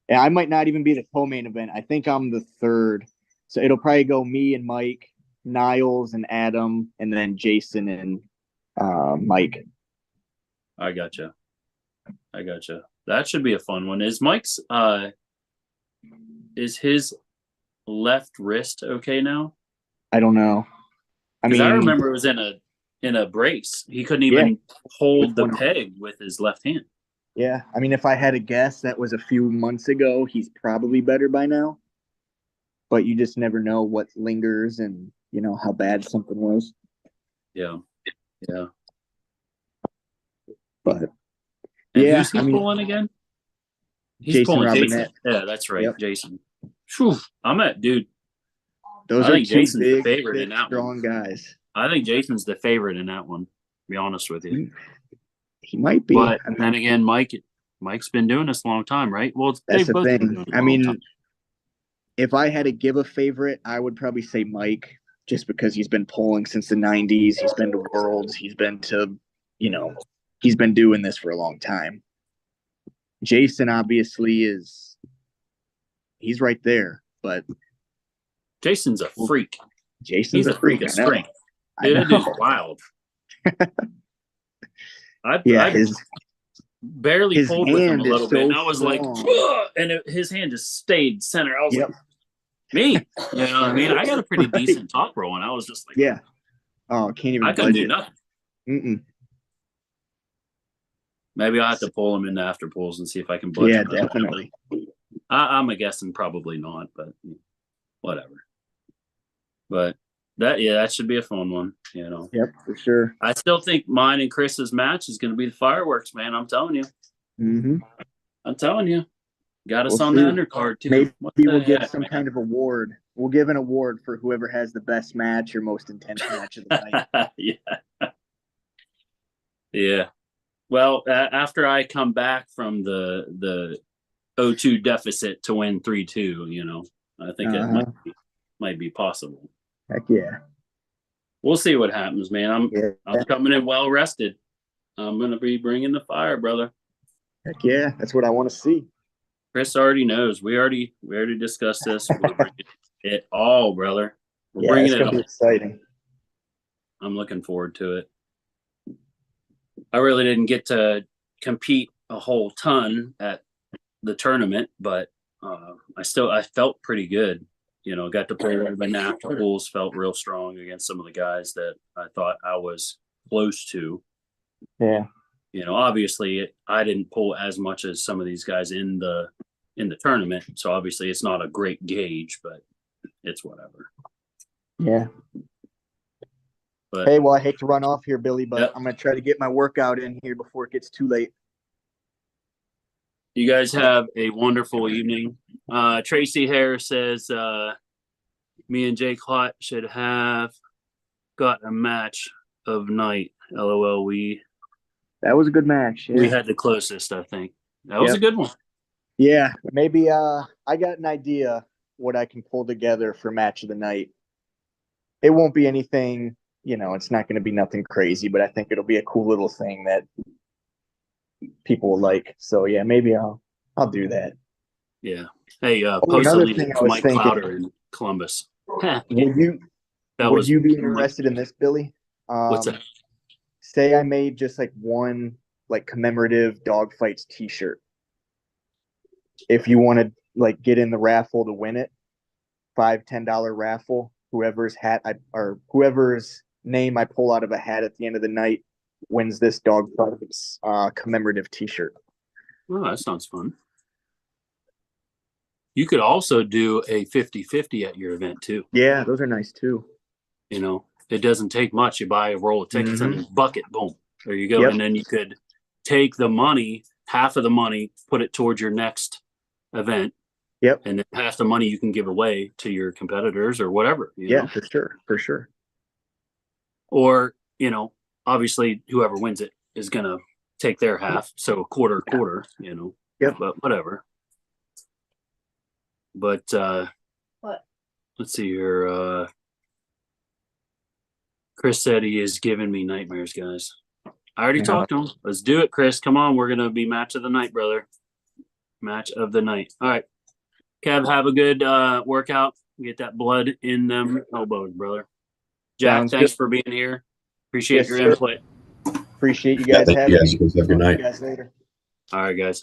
B: yeah, I might not even be the co-main event. I think I'm the third. So it'll probably go me and Mike, Niles and Adam, and then Jason and Mike.
A: I gotcha. That should be a fun one. Is Mike's is his left wrist okay now?
B: I don't know. I
A: Because I
B: mean,
A: remember it was in a brace. He couldn't even hold the
B: one-
A: peg with his left hand.
B: yeah. I mean, if I had to guess, that was a few months ago. He's probably better by now. But you just never know what lingers and how bad something was.
A: Yeah.
B: But
A: And
B: yeah,
A: who's he pulling again? He's
B: Jason
A: pulling Jason.
B: Robinette.
A: Yeah, that's right,
B: Yep.
A: Jason. Whew, dude.
B: Those
A: I
B: are
A: think
B: two
A: Jason's the
B: big,
A: favorite
B: big,
A: in that
B: strong
A: one.
B: guys.
A: I think Jason's the favorite in that one. To be honest with you.
B: He might be.
A: But then again, Mike's been doing this a long time, right? Well,
B: That's
A: they've
B: the
A: both been
B: thing.
A: doing it a
B: I
A: long
B: mean,
A: time.
B: if I had to give a favorite, I would probably say Mike, just because he's been pulling since the '90s. He's been to Worlds. He's been to, he's been doing this for a long time. Jason obviously he's right there, but
A: Jason's a freak.
B: Jason's
A: He's a freak of strength. Dude, that dude's wild. I barely
B: his
A: pulled with him a
B: hand is
A: little bit, and
B: so
A: I was like,
B: strong.
A: "Ugh," and his hand just stayed center. I was
B: Yep.
A: like, me, you know what I mean? I got a pretty
B: Right.
A: decent top roll, and I was just like,
B: Yeah. Oh, can't even
A: I couldn't
B: budge
A: do
B: it.
A: nothing.
B: Mm-mm.
A: Maybe I'll have to pull him into after pulls and see if I can budge
B: Yeah,
A: him.
B: definitely.
A: I'm guessing probably not, but whatever. But that should be a fun one,
B: Yep, for sure.
A: I still think mine and Chris's match is going to be the fireworks, man. I'm telling you.
B: Mm-hmm.
A: I'm telling you. Got us
B: We'll
A: on
B: see.
A: the undercard, too.
B: Maybe
A: What the
B: we'll give
A: heck,
B: some
A: man?
B: kind of award. We'll give an award for whoever has the best match or most intense match of the night.
A: Yeah. Well, after I come back from the 0-2 deficit to win 3-2, I think it might be possible.
B: Heck yeah.
A: We'll see what happens, man. I'm coming in well rested. I'm gonna be bringing the fire, brother.
B: Heck yeah. That's what I want to see.
A: Chris already knows. We already discussed this. We're bringing it all, brother. We're bringing
B: it's
A: it
B: gonna
A: all.
B: be exciting.
A: I'm looking forward to it. I really didn't get to compete a whole ton at the tournament, but I felt pretty good. Got to play the after pools, felt real strong against some of the guys that I thought I was close to.
B: Yeah.
A: Obviously I didn't pull as much as some of these guys in the tournament, so obviously it's not a great gauge, but it's whatever.
B: Yeah.
A: But
B: hey, well, I hate to run off here, Billy, but
A: Yep.
B: I'm gonna try to get my workout in here before it gets too late.
A: you guys have a wonderful evening. Tracy Harris says me and Jay Clott should have got a match of night. LOL.
B: That was a good match. Yeah.
A: We had the closest, I think. That was a good one.
B: Yeah, maybe I got an idea what I can pull together for match of the night. It won't be anything, it's not going to be nothing crazy, but I think it'll be a cool little thing that people will like. So yeah, maybe I'll do that.
A: Yeah. Hey, post a
B: another
A: link
B: thing I
A: to
B: was
A: Mike
B: thinking-
A: Clowder in Columbus.
B: Would you be interested in this, Billy?
A: What's that?
B: Say I made just like one like commemorative dog fights t-shirt. If you want to like get in the raffle to win it, $5-10 raffle, whoever's name I pull out of a hat at the end of the night wins this dog fights commemorative t-shirt.
A: Oh, that sounds fun. You could also do a 50-50 at your event too.
B: Yeah, those are nice too.
A: It doesn't take much. You buy a roll of tickets and a bucket, boom, there you go.
B: Yep.
A: And then you could take the money, half of the money, put it towards your next event.
B: Yep.
A: And then half the money you can give away to your competitors or whatever. You know?
B: For sure.
A: Or, obviously whoever wins it is going to take their half. So a quarter,
B: Yep.
A: But whatever. But,
F: What?
A: Let's see here. Chris said he is giving me nightmares, guys. I already
B: Yeah.
A: talked to him. Let's do it, Chris. Come on. We're going to be match of the night, brother. Match of the night. All right. Kev, have a good workout. Get that blood in them elbows, brother. Jack,
B: Sounds
A: thanks
B: good.
A: for being here. Appreciate
B: Yes,
A: your
B: sir.
A: input.
B: Appreciate you
D: Yeah,
B: guys
D: thank
B: having
D: you guys.
B: me.
D: You guys have a good
B: Talk to you
D: night.
B: guys later.
A: All right, guys.